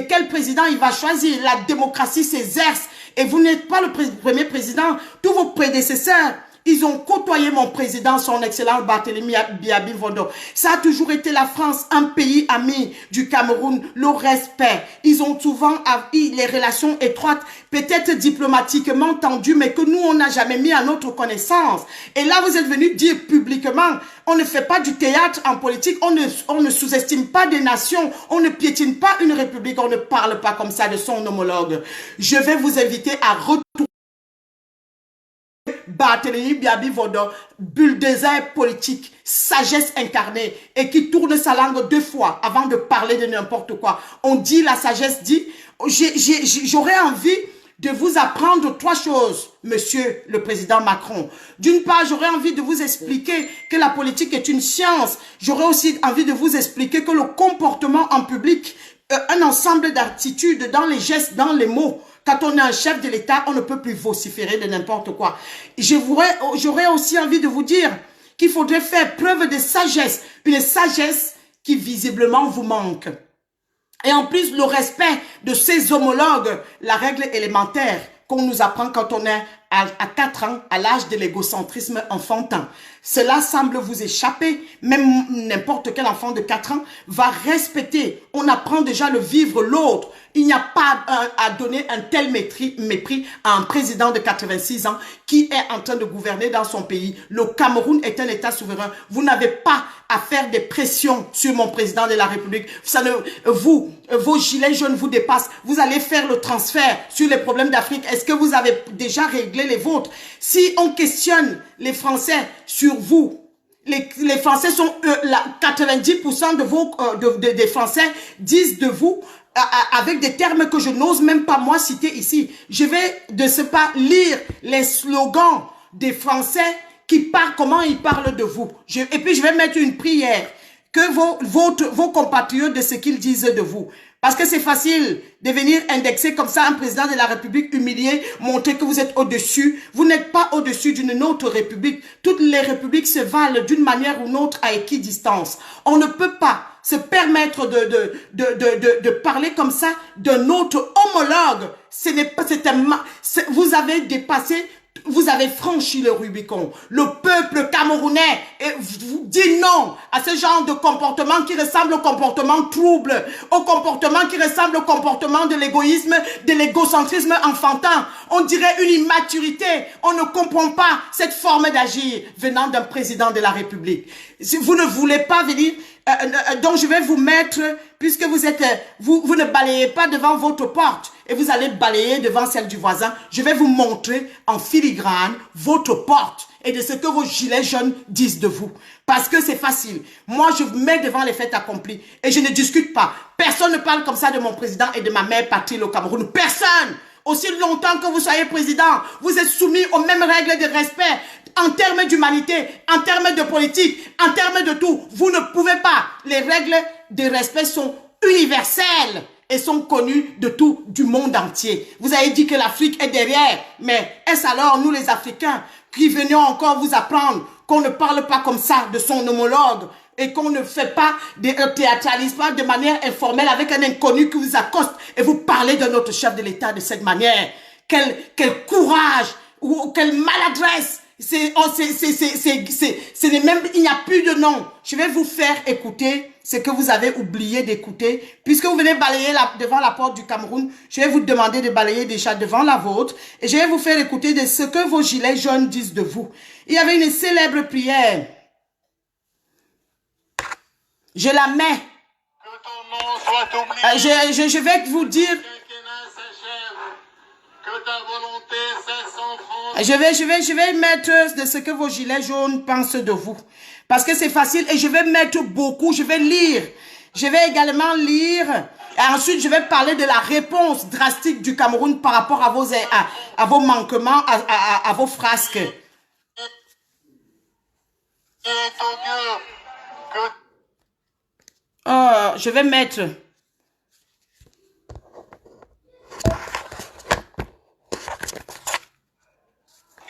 S1: quel président il va choisir. La démocratie s'exerce et vous n'êtes pas le premier président. Tous vos prédécesseurs, ils ont côtoyé mon président, son excellence Barthélemy Biabi-Vondo. Ça a toujours été la France, un pays ami du Cameroun, le respect. Ils ont souvent eu les relations étroites, peut-être diplomatiquement tendues, mais que nous, on n'a jamais mis à notre connaissance. Et là, vous êtes venus dire publiquement, on ne fait pas du théâtre en politique, on ne sous-estime pas des nations, on ne piétine pas une république, on ne parle pas comme ça de son homologue. Je vais vous inviter à retourner Barthélemy Biabi-Vodo, bulldozer politique, sagesse incarnée et qui tourne sa langue 2 fois avant de parler de n'importe quoi. On dit, la sagesse dit, j'aurais envie de vous apprendre 3 choses, monsieur le président Macron. D'une part, j'aurais envie de vous expliquer que la politique est une science. J'aurais aussi envie de vous expliquer que le comportement en public, un ensemble d'attitudes dans les gestes, dans les mots. Quand on est un chef de l'État, on ne peut plus vociférer de n'importe quoi. J'aurais aussi envie de vous dire qu'il faudrait faire preuve de sagesse. Une sagesse qui visiblement vous manque. Et en plus, le respect de ses homologues, la règle élémentaire qu'on nous apprend quand on est à 4 ans, à l'âge de l'égocentrisme enfantin. Cela semble vous échapper. Même n'importe quel enfant de 4 ans va respecter. On apprend déjà le vivre l'autre. Il n'y a pas à donner un tel mépris à un président de 86 ans qui est en train de gouverner dans son pays. Le Cameroun est un État souverain. Vous n'avez pas à faire des pressions sur mon président de la République. Vos gilets jaunes vous dépassent. Vous allez faire le transfert sur les problèmes d'Afrique. Est-ce que vous avez déjà réglé les vôtres? Si on questionne les Français sur vous, les Français sont 90% des Français disent de vous avec des termes que je n'ose même pas moi citer ici. Je vais de ce pas lire les slogans des Français qui parlent, comment ils parlent de vous. Et puis je vais mettre une prière que vos compatriotes de ce qu'ils disent de vous. Parce que c'est facile de venir indexer comme ça un président de la République humilié, montrer que vous êtes au-dessus. Vous n'êtes pas au-dessus d'une autre république. Toutes les républiques se valent d'une manière ou d'une autre à équidistance. On ne peut pas se permettre de parler comme ça d'un autre homologue. Ce n'est pas, vous avez dépassé. Vous avez franchi le Rubicon. Le peuple camerounais vous dit non à ce genre de comportement qui ressemble au comportement trouble, au comportement qui ressemble au comportement de l'égoïsme, de l'égocentrisme enfantin. On dirait une immaturité. On ne comprend pas cette forme d'agir venant d'un président de la République. Si vous ne voulez pas venir, donc je vais vous mettre, puisque vous ne balayez pas devant votre porte et vous allez balayer devant celle du voisin, je vais vous montrer en filigrane votre porte et de ce que vos gilets jaunes disent de vous. Parce que c'est facile. Moi, je vous mets devant les faits accomplis et je ne discute pas. Personne ne parle comme ça de mon président et de ma mère patrie au Cameroun. Personne! Aussi longtemps que vous soyez président, vous êtes soumis aux mêmes règles de respect en termes d'humanité, en termes de politique, en termes de tout. Vous ne pouvez pas. Les règles de respect sont universelles et sont connues de tout, du monde entier. Vous avez dit que l'Afrique est derrière, mais est-ce alors nous les Africains qui venions encore vous apprendre qu'on ne parle pas comme ça de son homologue et qu'on ne fait pas de théâtralisme de manière informelle avec un inconnu qui vous accoste et vous parlez de notre chef de l'État de cette manière? Quel courage ou quelle maladresse! Il n'y a plus de nom. Je vais vous faire écouter ce que vous avez oublié d'écouter. Puisque vous venez balayer devant la porte du Cameroun, je vais vous demander de balayer déjà devant la vôtre. Et je vais vous faire écouter de ce que vos gilets jaunes disent de vous. Il y avait une célèbre prière. Je la mets.
S2: Que ton nom soit oublié.
S1: Je vais vous dire.
S2: Que ta volonté cesse en France
S1: Je vais mettre de ce que vos gilets jaunes pensent de vous. Parce que c'est facile et je vais mettre beaucoup, je vais lire. Je vais également lire et ensuite je vais parler de la réponse drastique du Cameroun par rapport à vos manquements, à vos frasques. Oh, je vais mettre...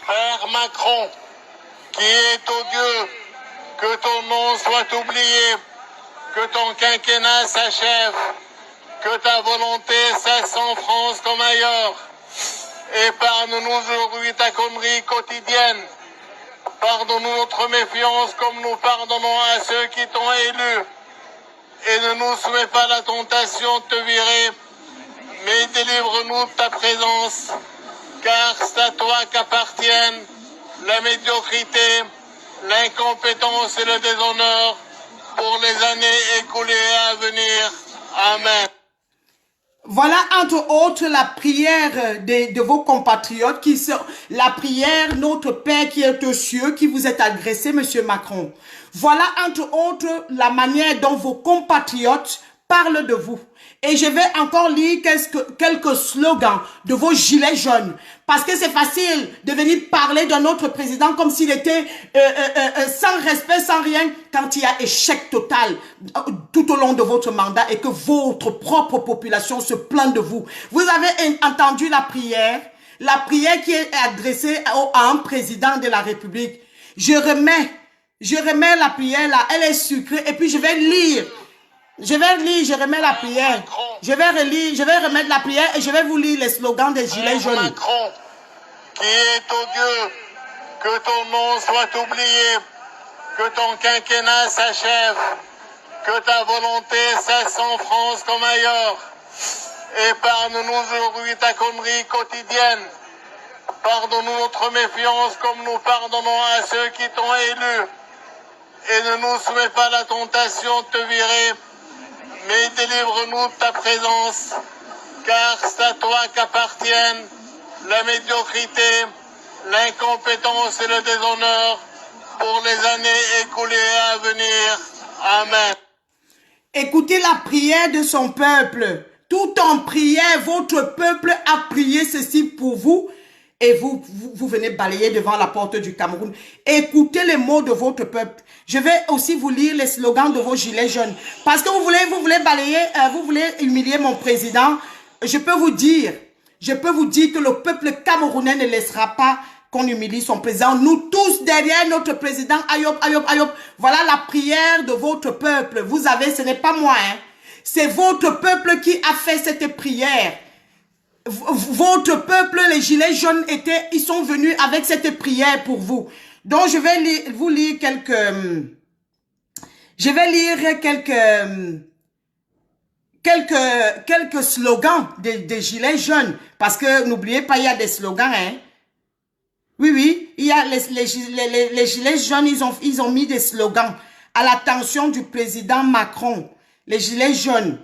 S2: Père Macron, qui est odieux, que ton nom soit oublié, que ton quinquennat s'achève, que ta volonté cesse en France comme ailleurs. Épargne-nous aujourd'hui ta connerie quotidienne. Pardonne-nous notre méfiance comme nous pardonnons à ceux qui t'ont élu. Et ne nous soumets pas à la tentation de te virer, mais délivre-nous de ta présence, car c'est à toi qu'appartiennent la médiocrité, l'incompétence et le déshonneur pour les années écoulées et à venir. Amen.
S1: Voilà entre autres la prière de vos compatriotes qui sont la prière notre Père qui est aux cieux qui vous est adressée, Monsieur Macron. Voilà entre autres la manière dont vos compatriotes parlent de vous. Et je vais encore lire quelques slogans de vos gilets jaunes. Parce que c'est facile de venir parler de notre président comme s'il était sans respect, sans rien, quand il y a échec total tout au long de votre mandat et que votre propre population se plaint de vous. Vous avez entendu la prière qui est adressée à un président de la République. Je remets la prière là, elle est sucrée et puis je vais lire. Je remets la prière. Je vais remettre la prière et je vais vous lire les slogans des gilets jaunes.
S2: Macron, qui est odieux, que ton nom soit oublié, que ton quinquennat s'achève, que ta volonté cesse en France comme ailleurs. Épargne-nous aujourd'hui ta connerie quotidienne. Pardonne-nous notre méfiance comme nous pardonnons à ceux qui t'ont élu. Et ne nous soumets pas à la tentation de te virer, mais délivre-nous de ta présence, car c'est à toi qu'appartiennent la médiocrité, l'incompétence et le déshonneur pour les années écoulées et à venir. Amen.
S1: Écoutez la prière de son peuple. Tout en prière, votre peuple a prié ceci pour vous. Et vous venez balayer devant la porte du Cameroun. Écoutez les mots de votre peuple. Je vais aussi vous lire les slogans de vos gilets jaunes. Parce que vous voulez balayer, vous voulez humilier mon président. Je peux vous dire que le peuple camerounais ne laissera pas qu'on humilie son président. Nous tous derrière notre président, Ayop. Voilà la prière de votre peuple. Vous avez, ce n'est pas moi, hein. C'est votre peuple qui a fait cette prière. Votre peuple, les gilets jaunes ils sont venus avec cette prière pour vous. Donc je vais vous lire quelques slogans des gilets jaunes. Parce que n'oubliez pas, il y a des slogans, hein. Oui, il y a les gilets jaunes, ils ont mis des slogans à l'attention du président Macron. Les gilets jaunes,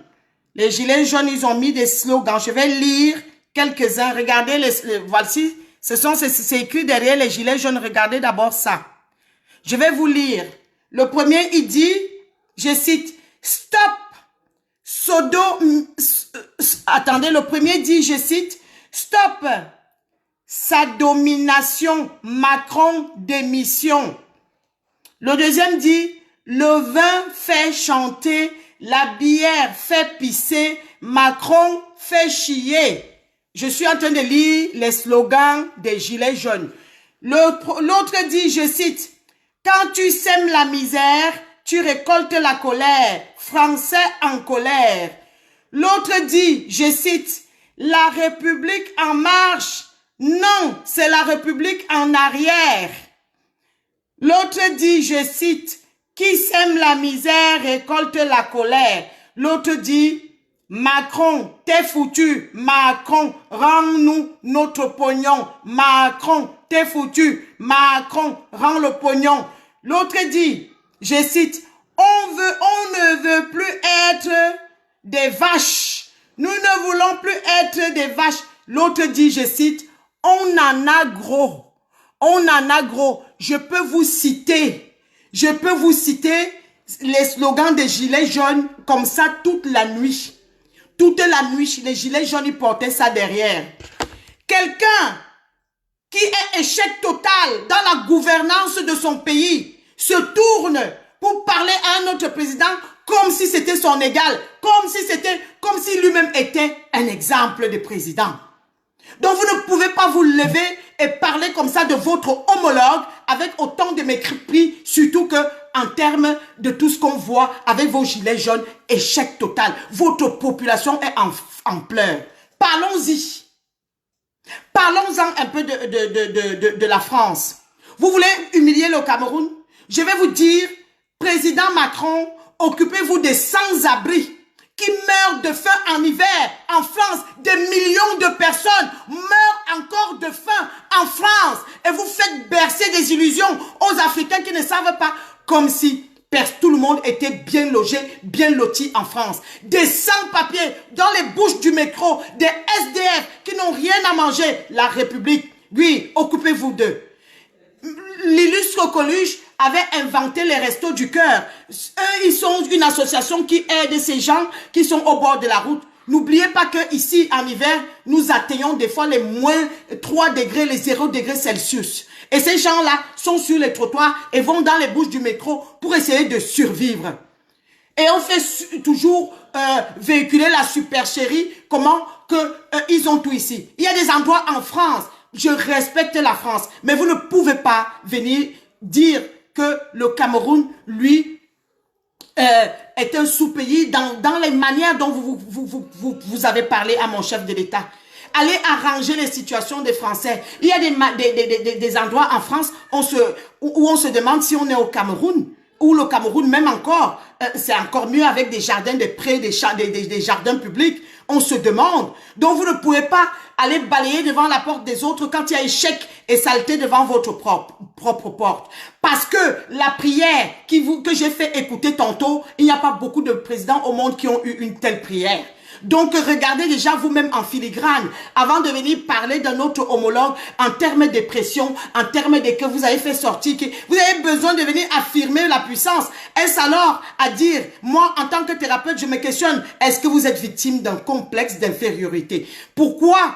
S1: ils ont mis des slogans. Je vais lire quelques-uns. Regardez, voici, c'est écrit derrière les gilets jaunes. Regardez d'abord ça. Je vais vous lire. Le premier, il dit, je cite, stop, attendez, le premier dit, je cite, stop, sa domination, Macron démission. Le deuxième dit, le vin fait chanter, la bière fait pisser, Macron fait chier. Je suis en train de lire les slogans des gilets jaunes. L'autre dit, je cite, quand tu sèmes la misère, tu récoltes la colère. Français en colère. L'autre dit, je cite, la République en marche. Non, c'est la République en arrière. L'autre dit, je cite, qui sème la misère récolte la colère. L'autre dit, Macron, t'es foutu. Macron, rends-nous notre pognon. Macron, t'es foutu. Macron, rends le pognon. L'autre dit, je cite, on ne veut plus être des vaches. Nous ne voulons plus être des vaches. L'autre dit, je cite, on en a gros. On en a gros. Je peux vous citer les slogans des gilets jaunes comme ça toute la nuit. Toute la nuit, les gilets jaunes, ils portaient ça derrière. Quelqu'un qui est échec total dans la gouvernance de son pays se tourne pour parler à un autre président comme si c'était son égal, comme si lui-même était un exemple de président. Donc vous ne pouvez pas vous lever et parler comme ça de votre homologue avec autant de mépris, surtout que en termes de tout ce qu'on voit avec vos gilets jaunes, échec total. Votre population est en pleurs. Parlons-y. Parlons-en un peu de la France. Vous voulez humilier le Cameroun? Je vais vous dire, président Macron, occupez-vous des sans-abri qui meurent de faim en hiver. En France, des millions de personnes meurent encore de faim en France. Et vous faites bercer des illusions aux Africains qui ne savent pas, comme si tout le monde était bien logé, bien loti en France. Des sans-papiers dans les bouches du métro, des SDF qui n'ont rien à manger. La République, oui, occupez-vous d'eux. L'illustre Coluche avait inventé les restos du cœur. Eux, ils sont une association qui aide ces gens qui sont au bord de la route. N'oubliez pas que ici en hiver, nous atteignons des fois les moins 3 degrés, les 0 degrés Celsius. Et ces gens-là sont sur les trottoirs et vont dans les bouches du métro pour essayer de survivre. Et on fait toujours véhiculer la supercherie, comment que ils ont tout ici. Il y a des endroits en France, je respecte la France, mais vous ne pouvez pas venir dire que le Cameroun, lui, est un sous-pays dans les manières dont vous avez parlé à mon chef de l'État. Allez arranger les situations des Français. Il y a des endroits en France où on se demande si on est au Cameroun. Ou le Cameroun, même encore, c'est encore mieux avec des jardins de près, des jardins publics. On se demande. Donc vous ne pouvez pas aller balayer devant la porte des autres quand il y a échec et saleté devant votre propre porte. Parce que la prière que j'ai fait écouter tantôt, il n'y a pas beaucoup de présidents au monde qui ont eu une telle prière. Donc regardez déjà vous-même en filigrane avant de venir parler d'un autre homologue en termes de pression, en termes de que vous avez fait sortir, que vous avez besoin de venir affirmer la puissance. Est-ce alors à dire, moi en tant que thérapeute, je me questionne, est-ce que vous êtes victime d'un complexe d'infériorité? Pourquoi?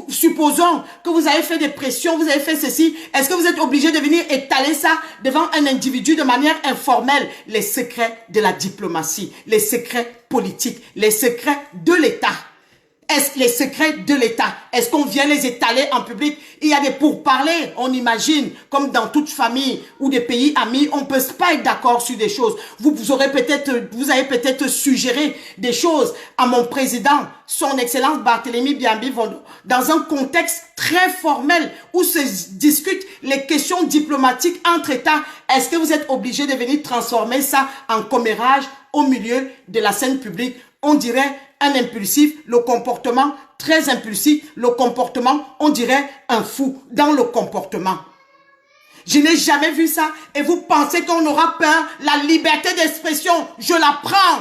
S1: Supposons que vous avez fait des pressions, vous avez fait ceci, est-ce que vous êtes obligé de venir étaler ça devant un individu de manière informelle? Les secrets de la diplomatie, les secrets politiques, les secrets de l'État. Est-ce les secrets de l'État? Est-ce qu'on vient les étaler en public? Il y a des pourparlers, on imagine, comme dans toute famille ou des pays amis, on ne peut pas être d'accord sur des choses. Vous avez peut-être suggéré des choses à mon président, son Excellence Barthélémy Biambi-Vongo, dans un contexte très formel où se discutent les questions diplomatiques entre États. Est-ce que vous êtes obligé de venir transformer ça en commérage au milieu de la scène publique? On dirait un impulsif, le comportement très impulsif, le comportement, on dirait un fou dans le comportement. Je n'ai jamais vu ça et vous pensez qu'on aura peur? La liberté d'expression, je la prends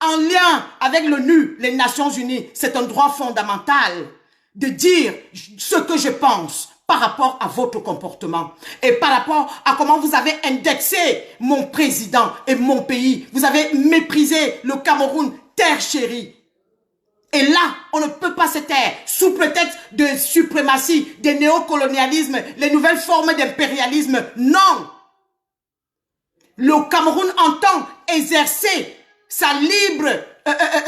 S1: en lien avec l'ONU, les Nations Unies. C'est un droit fondamental de dire ce que je pense par rapport à votre comportement et par rapport à comment vous avez indexé mon président et mon pays. Vous avez méprisé le Cameroun, terre chérie. Et là, on ne peut pas se taire sous prétexte de suprématie, de néocolonialisme, les nouvelles formes d'impérialisme. Non! Le Cameroun entend exercer sa libre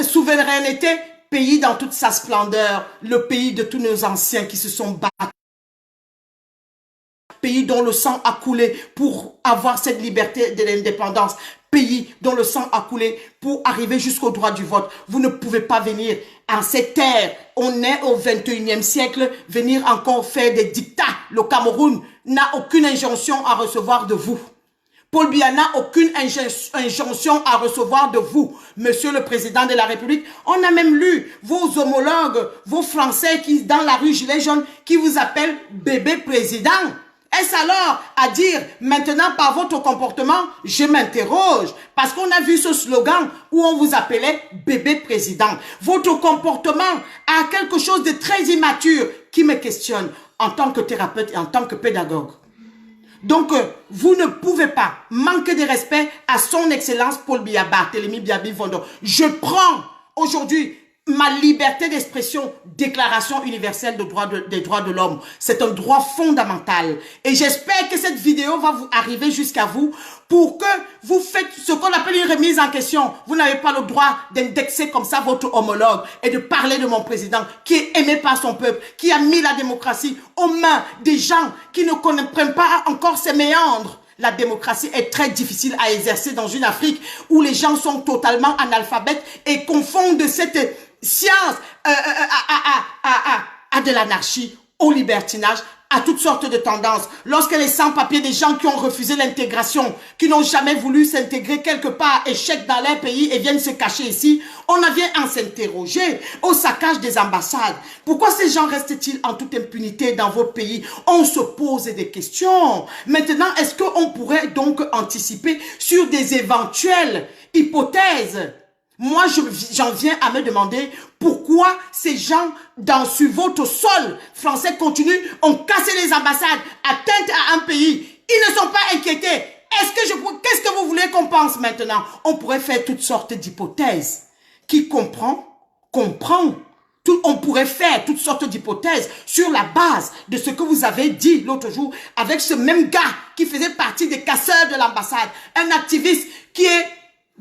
S1: souveraineté, pays dans toute sa splendeur, le pays de tous nos anciens qui se sont battus. Pays dont le sang a coulé pour avoir cette liberté de l'indépendance. Pays dont le sang a coulé pour arriver jusqu'au droit du vote. Vous ne pouvez pas venir en cette ère, on est au 21e siècle, venir encore faire des dictats. Le Cameroun n'a aucune injonction à recevoir de vous. Paul Biya n'a aucune injonction à recevoir de vous, Monsieur le Président de la République. On a même lu vos homologues, vos Français qui, dans la rue Gilets jaunes, qui vous appellent bébé président. Est-ce alors à dire, maintenant par votre comportement, je m'interroge, parce qu'on a vu ce slogan où on vous appelait bébé président. Votre comportement a quelque chose de très immature qui me questionne. en tant que thérapeute et en tant que pédagogue. Donc, vous ne pouvez pas manquer de respect à son excellence Paul Biya Barthélémy Biabi Vondo. Je prends aujourd'hui ma liberté d'expression, déclaration universelle des droits de l'homme. C'est un droit fondamental. Et j'espère que cette vidéo va vous arriver jusqu'à vous pour que vous faites ce qu'on appelle une remise en question. Vous n'avez pas le droit d'indexer comme ça votre homologue et de parler de mon président qui est aimé par son peuple, qui a mis la démocratie aux mains des gens qui ne comprennent pas encore ses méandres. La démocratie est très difficile à exercer dans une Afrique où les gens sont totalement analphabètes et confondent cette science à de l'anarchie, au libertinage, à toutes sortes de tendances. Lorsque les sans-papiers, des gens qui ont refusé l'intégration, qui n'ont jamais voulu s'intégrer quelque part, échec dans leur pays et viennent se cacher ici, on en vient à s'interroger au saccage des ambassades. Pourquoi ces gens restent-ils en toute impunité dans vos pays? On se pose des questions. Maintenant, est-ce qu'on pourrait donc anticiper sur des éventuelles hypothèses? Moi, j'en viens à me demander pourquoi ces gens sur votre sol français continuent, ont cassé les ambassades, atteinte à un pays. Ils ne sont pas inquiétés. Qu'est-ce que vous voulez qu'on pense maintenant? On pourrait faire toutes sortes d'hypothèses. Qui comprend? On pourrait faire toutes sortes d'hypothèses sur la base de ce que vous avez dit l'autre jour avec ce même gars qui faisait partie des casseurs de l'ambassade. Un activiste qui est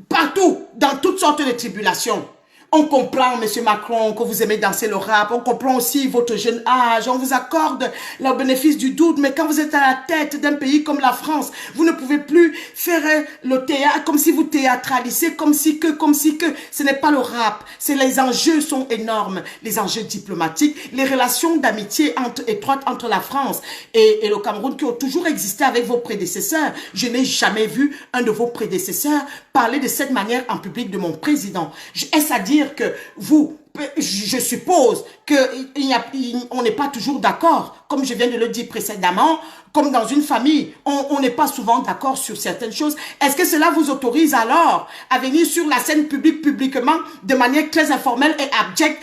S1: partout, dans toutes sortes de tribulations. On comprend, Monsieur Macron, que vous aimez danser le rap. On comprend aussi votre jeune âge. On vous accorde le bénéfice du doute. Mais quand vous êtes à la tête d'un pays comme la France, vous ne pouvez plus faire le théâtre comme si vous théâtralisez, comme si que. Ce n'est pas le rap. Les enjeux sont énormes. Les enjeux diplomatiques, les relations d'amitié étroites entre la France et le Cameroun qui ont toujours existé avec vos prédécesseurs. Je n'ai jamais vu un de vos prédécesseurs parler de cette manière en public de mon président. Est-ce à dire que je suppose qu'on n'est pas toujours d'accord, comme je viens de le dire précédemment, comme dans une famille, on n'est pas souvent d'accord sur certaines choses. Est-ce que cela vous autorise alors à venir sur la scène publiquement de manière très informelle et abjecte,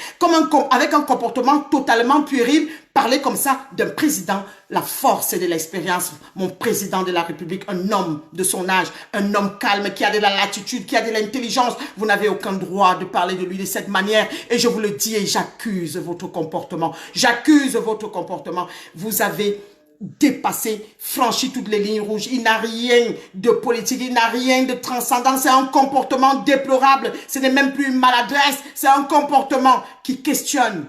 S1: avec un comportement totalement puéril, parler comme ça d'un président? La force et de l'expérience, mon président de la République, un homme de son âge, un homme calme qui a de la latitude, qui a de l'intelligence. Vous n'avez aucun droit de parler de lui de cette manière. Et je vous le dis et j'accuse votre comportement. J'accuse votre comportement. Vous avez dépassé, franchi toutes les lignes rouges. Il n'a rien de politique, il n'a rien de transcendant. C'est un comportement déplorable. Ce n'est même plus une maladresse, c'est un comportement qui questionne.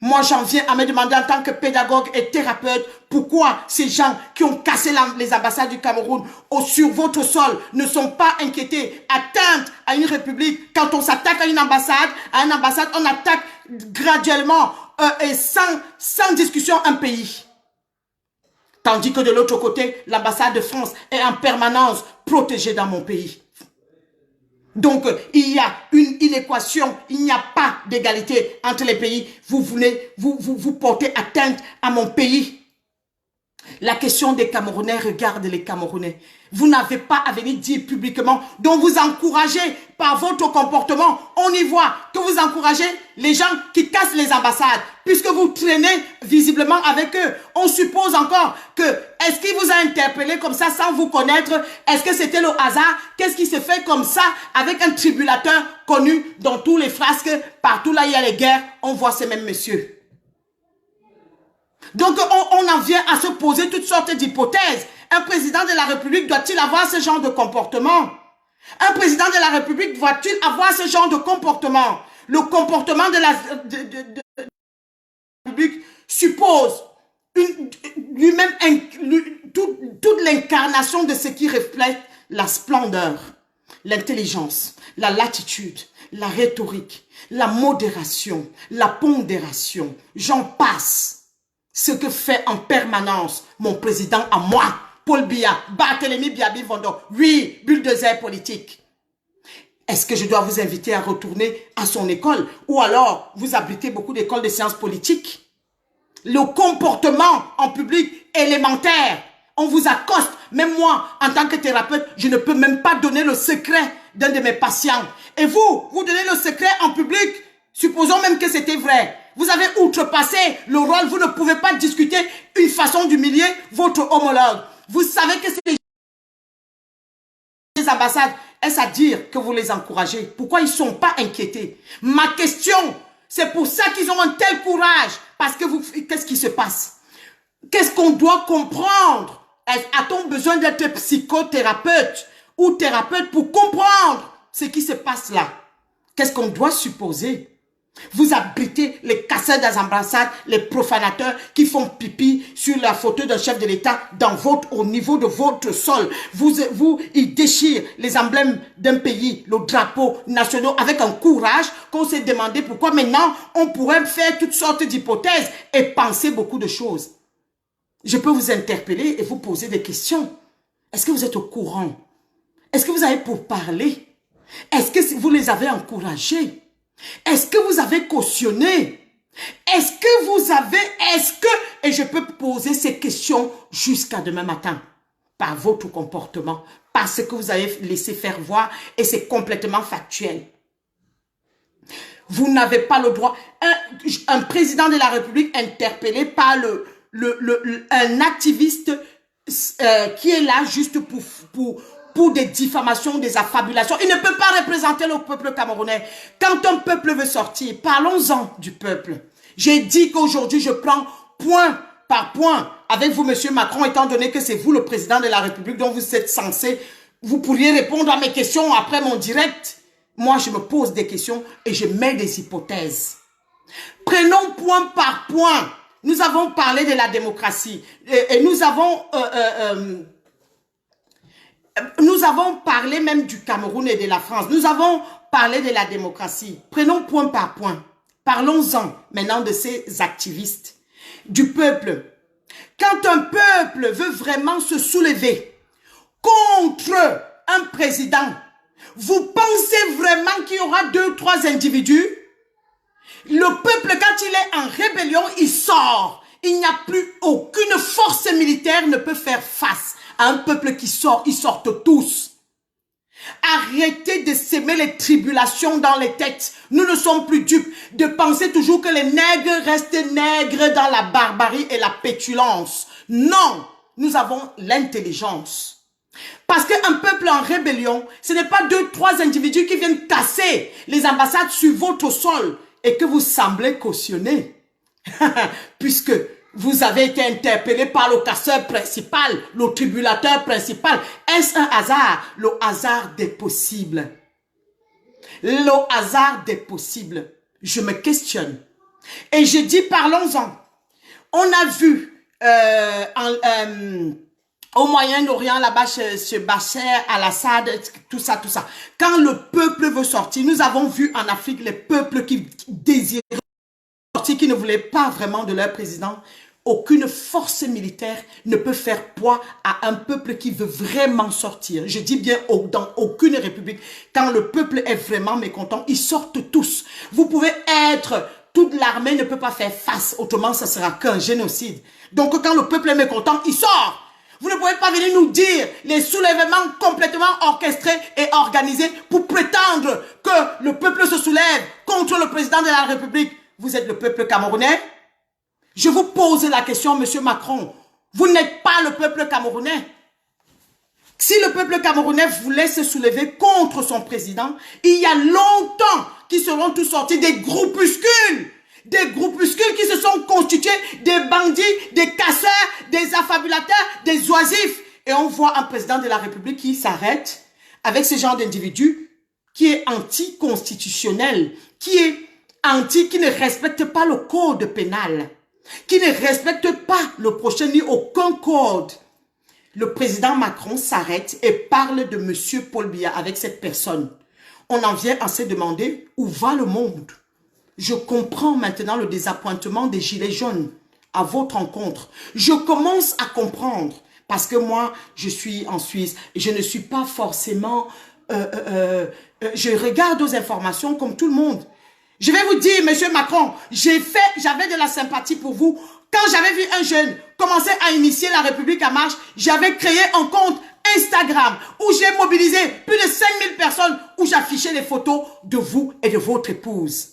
S1: Moi, j'en viens à me demander en tant que pédagogue et thérapeute, pourquoi ces gens qui ont cassé les ambassades du Cameroun sur votre sol ne sont pas inquiétés, atteintes à une république. Quand on s'attaque à une ambassade, on attaque graduellement et sans discussion un pays. Tandis que de l'autre côté, l'ambassade de France est en permanence protégée dans mon pays. Donc, il y a une inéquation, il n'y a pas d'égalité entre les pays. Vous voulez, vous portez atteinte à mon pays. La question des Camerounais regarde les Camerounais. Vous n'avez pas à venir dire publiquement, donc vous encouragez par votre comportement. On y voit que vous encouragez les gens qui cassent les ambassades, puisque vous traînez visiblement avec eux. On suppose encore que, est-ce qu'il vous a interpellé comme ça sans vous connaître? Est-ce que c'était le hasard? Qu'est-ce qui se fait comme ça avec un tribulateur connu dans tous les frasques? Partout là, il y a les guerres, on voit ces mêmes messieurs. Donc, on en vient à se poser toutes sortes d'hypothèses. Un président de la République doit-il avoir ce genre de comportement? Un président de la République doit-il avoir ce genre de comportement? Le comportement de la République suppose lui-même toute l'incarnation de ce qui reflète la splendeur, l'intelligence, la latitude, la rhétorique, la modération, la pondération. J'en passe. Ce que fait en permanence mon président à moi, Paul Biya Barthélémy Biabi Vondo. Oui, bulldozer politique. Est-ce que je dois vous inviter à retourner à son école? Ou alors, vous abritez beaucoup d'écoles de sciences politiques? Le comportement en public élémentaire. On vous accoste. Même moi, en tant que thérapeute, je ne peux même pas donner le secret d'un de mes patients. Et vous donnez le secret en public. Supposons même que c'était vrai. Vous avez outrepassé le rôle. Vous ne pouvez pas discuter une façon d'humilier votre homologue. Vous savez que c'est les ambassades. Est-ce à dire que vous les encouragez? Pourquoi ils ne sont pas inquiétés? Ma question, c'est pour ça qu'ils ont un tel courage. Parce que vous, qu'est-ce qui se passe? Qu'est-ce qu'on doit comprendre? A-t-on besoin d'être psychothérapeute ou thérapeute pour comprendre ce qui se passe là? Qu'est-ce qu'on doit supposer? Vous abritez les casseurs des ambassades, les profanateurs qui font pipi sur la photo d'un chef de l'État au niveau de votre sol. Ils déchirent les emblèmes d'un pays, le drapeau national, avec un courage qu'on s'est demandé pourquoi maintenant on pourrait faire toutes sortes d'hypothèses et penser beaucoup de choses. Je peux vous interpeller et vous poser des questions. Est-ce que vous êtes au courant? Est-ce que vous avez pour parler? Est-ce que vous les avez encouragés? Est-ce que vous avez cautionné? Et je peux poser ces questions jusqu'à demain matin, par votre comportement, par ce que vous avez laissé faire voir, et c'est complètement factuel. Vous n'avez pas le droit. Un président de la République interpellé par un activiste qui est là juste pour des diffamations, des affabulations. Il ne peut pas représenter le peuple camerounais. Quand un peuple veut sortir, parlons-en du peuple. J'ai dit qu'aujourd'hui, je prends point par point avec vous, monsieur Macron, étant donné que c'est vous le président de la République, dont vous êtes censé, vous pourriez répondre à mes questions après mon direct. Moi, je me pose des questions et je mets des hypothèses. Prenons point par point. Nous avons parlé de la démocratie et nous avons parlé même du Cameroun et de la France. Nous avons parlé de la démocratie. Prenons point par point. Parlons-en maintenant de ces activistes, du peuple. Quand un peuple veut vraiment se soulever contre un président, vous pensez vraiment qu'il y aura 2 ou 3 individus? Le peuple, quand il est en rébellion, il sort. Il n'y a plus aucune force militaire ne peut faire face à un peuple qui sort. Ils sortent tous. Arrêtez de s'aimer les tribulations dans les têtes. Nous ne sommes plus dupes de penser toujours que les nègres restent nègres dans la barbarie et la pétulance. Non, nous avons l'intelligence. Parce qu'un peuple en rébellion, ce n'est pas 2 ou 3 individus qui viennent casser les ambassades sur votre sol et que vous semblez cautionner. Puisque vous avez été interpellé par le casseur principal, le tribulateur principal. Est-ce un hasard? Le hasard des possibles. Le hasard des possibles. Je me questionne. Et je dis, parlons-en. On a vu au Moyen-Orient, là-bas, chez Bachar al-Assad, tout ça. Quand le peuple veut sortir, nous avons vu en Afrique les peuples qui désiraient sortir, qui ne voulaient pas vraiment de leur président. Aucune force militaire ne peut faire poids à un peuple qui veut vraiment sortir. Je dis bien dans aucune république. Quand le peuple est vraiment mécontent, ils sortent tous. Vous pouvez être... Toute l'armée ne peut pas faire face, autrement ça sera qu'un génocide. Donc quand le peuple est mécontent, il sort. Vous ne pouvez pas venir nous dire les soulèvements complètement orchestrés et organisés pour prétendre que le peuple se soulève contre le président de la République. Vous êtes le peuple camerounais? Je vous pose la question, monsieur Macron. Vous n'êtes pas le peuple camerounais. Si le peuple camerounais voulait se soulever contre son président, il y a longtemps qu'ils seront tous sortis des groupuscules qui se sont constitués, des bandits, des casseurs, des affabulateurs, des oisifs. Et on voit un président de la République qui s'arrête avec ce genre d'individu qui est anticonstitutionnel, qui ne respecte pas le code pénal, qui ne respecte pas le prochain ni aucun code. Le président Macron s'arrête et parle de monsieur Paul Biya avec cette personne. On en vient à se demander où va le monde. Je comprends maintenant le désappointement des gilets jaunes à votre rencontre. Je commence à comprendre parce que moi, je suis en Suisse et je ne suis pas forcément... je regarde aux informations comme tout le monde. Je vais vous dire, monsieur Macron, j'avais de la sympathie pour vous. Quand j'avais vu un jeune commencer à initier la République en marche, j'avais créé un compte Instagram où j'ai mobilisé plus de 5000 personnes où j'affichais les photos de vous et de votre épouse.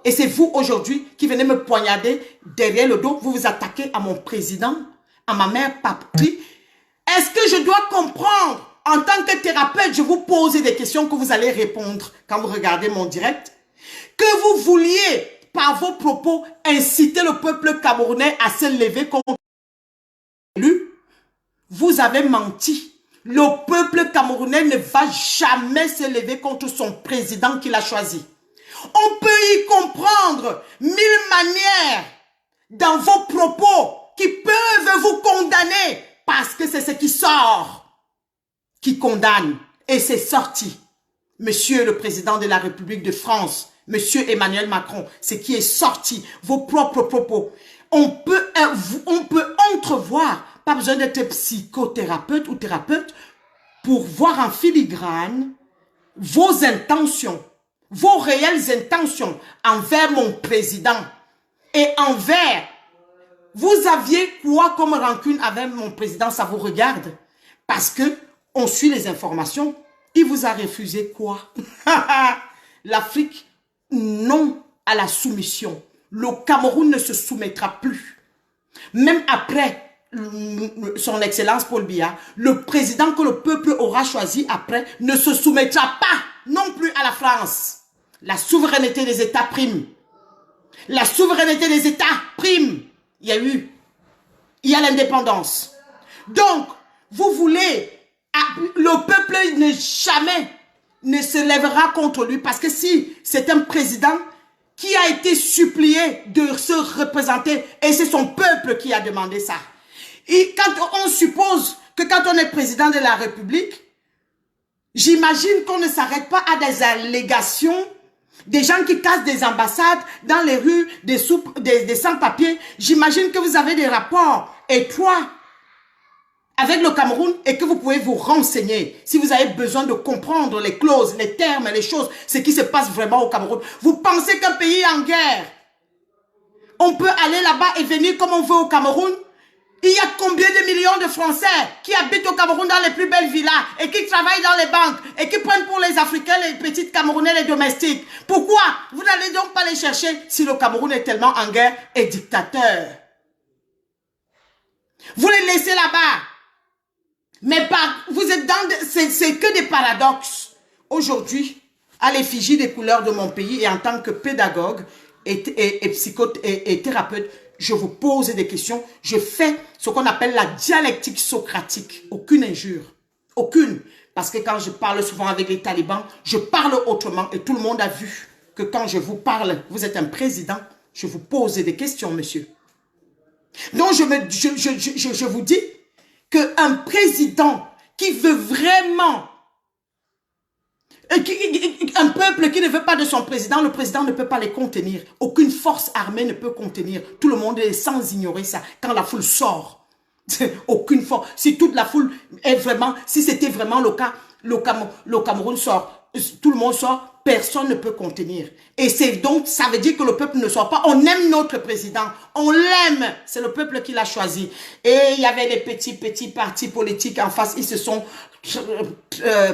S1: Et c'est vous aujourd'hui qui venez me poignarder derrière le dos. Vous vous attaquez à mon président, à ma mère patrie. Est-ce que je dois comprendre, en tant que thérapeute, je vous pose des questions que vous allez répondre quand vous regardez mon direct, que vous vouliez, par vos propos, inciter le peuple camerounais à se lever contre lui? Vous avez menti. Le peuple camerounais ne va jamais se lever contre son président qu'il a choisi. On peut y comprendre 1000 manières dans vos propos qui peuvent vous condamner parce que c'est ce qui sort qui condamne. Et c'est sorti. Monsieur le président de la République de France, monsieur Emmanuel Macron, ce qui est sorti, vos propres propos. On peut entrevoir, pas besoin d'être psychothérapeute ou thérapeute, pour voir en filigrane vos intentions, vos réelles intentions envers mon président et envers, vous aviez quoi comme rancune avec mon président, ça vous regarde? Parce que on suit les informations, il vous a refusé quoi? L'Afrique, non à la soumission. Le Cameroun ne se soumettra plus. Même après son excellence Paul Biya, le président que le peuple aura choisi après ne se soumettra pas non plus à la France. La souveraineté des États prime. La souveraineté des États prime. Il y a l'indépendance. Donc, vous voulez, le peuple ne se lèvera contre lui parce que si c'est un président qui a été supplié de se représenter et c'est son peuple qui a demandé ça. Et quand on suppose que quand on est président de la République, j'imagine qu'on ne s'arrête pas à des allégations, des gens qui cassent des ambassades dans les rues, des sans-papiers. J'imagine que vous avez des rapports étroits avec le Cameroun et que vous pouvez vous renseigner si vous avez besoin de comprendre les clauses, les termes, les choses, ce qui se passe vraiment au Cameroun. Vous pensez qu'un pays est en guerre, on peut aller là-bas et venir comme on veut au Cameroun? Il y a combien de millions de Français qui habitent au Cameroun dans les plus belles villas et qui travaillent dans les banques et qui prennent pour les Africains, les petites Camerounais, les domestiques? Pourquoi vous n'allez donc pas les chercher si le Cameroun est tellement en guerre et dictateur? Vous les laissez là-bas. Mais vous êtes dans... C'est que des paradoxes. Aujourd'hui, à l'effigie des couleurs de mon pays et en tant que pédagogue et thérapeute, je vous pose des questions. Je fais ce qu'on appelle la dialectique socratique. Aucune injure. Aucune. Parce que quand je parle souvent avec les talibans, je parle autrement. Et tout le monde a vu que quand je vous parle, vous êtes un président, je vous pose des questions, monsieur. Donc, je vous dis qu'un président qui veut vraiment... Un peuple qui ne veut pas de son président, le président ne peut pas les contenir. Aucune force armée ne peut contenir. Tout le monde est sans ignorer ça. Quand la foule sort, aucune force. Si toute la foule est vraiment... Si c'était vraiment le cas, le Cameroun sort. Tout le monde sort. Personne ne peut contenir. Et c'est donc, ça veut dire que le peuple ne sort pas. On aime notre président. On l'aime. C'est le peuple qui l'a choisi. Et il y avait les petits partis politiques en face. Ils se sont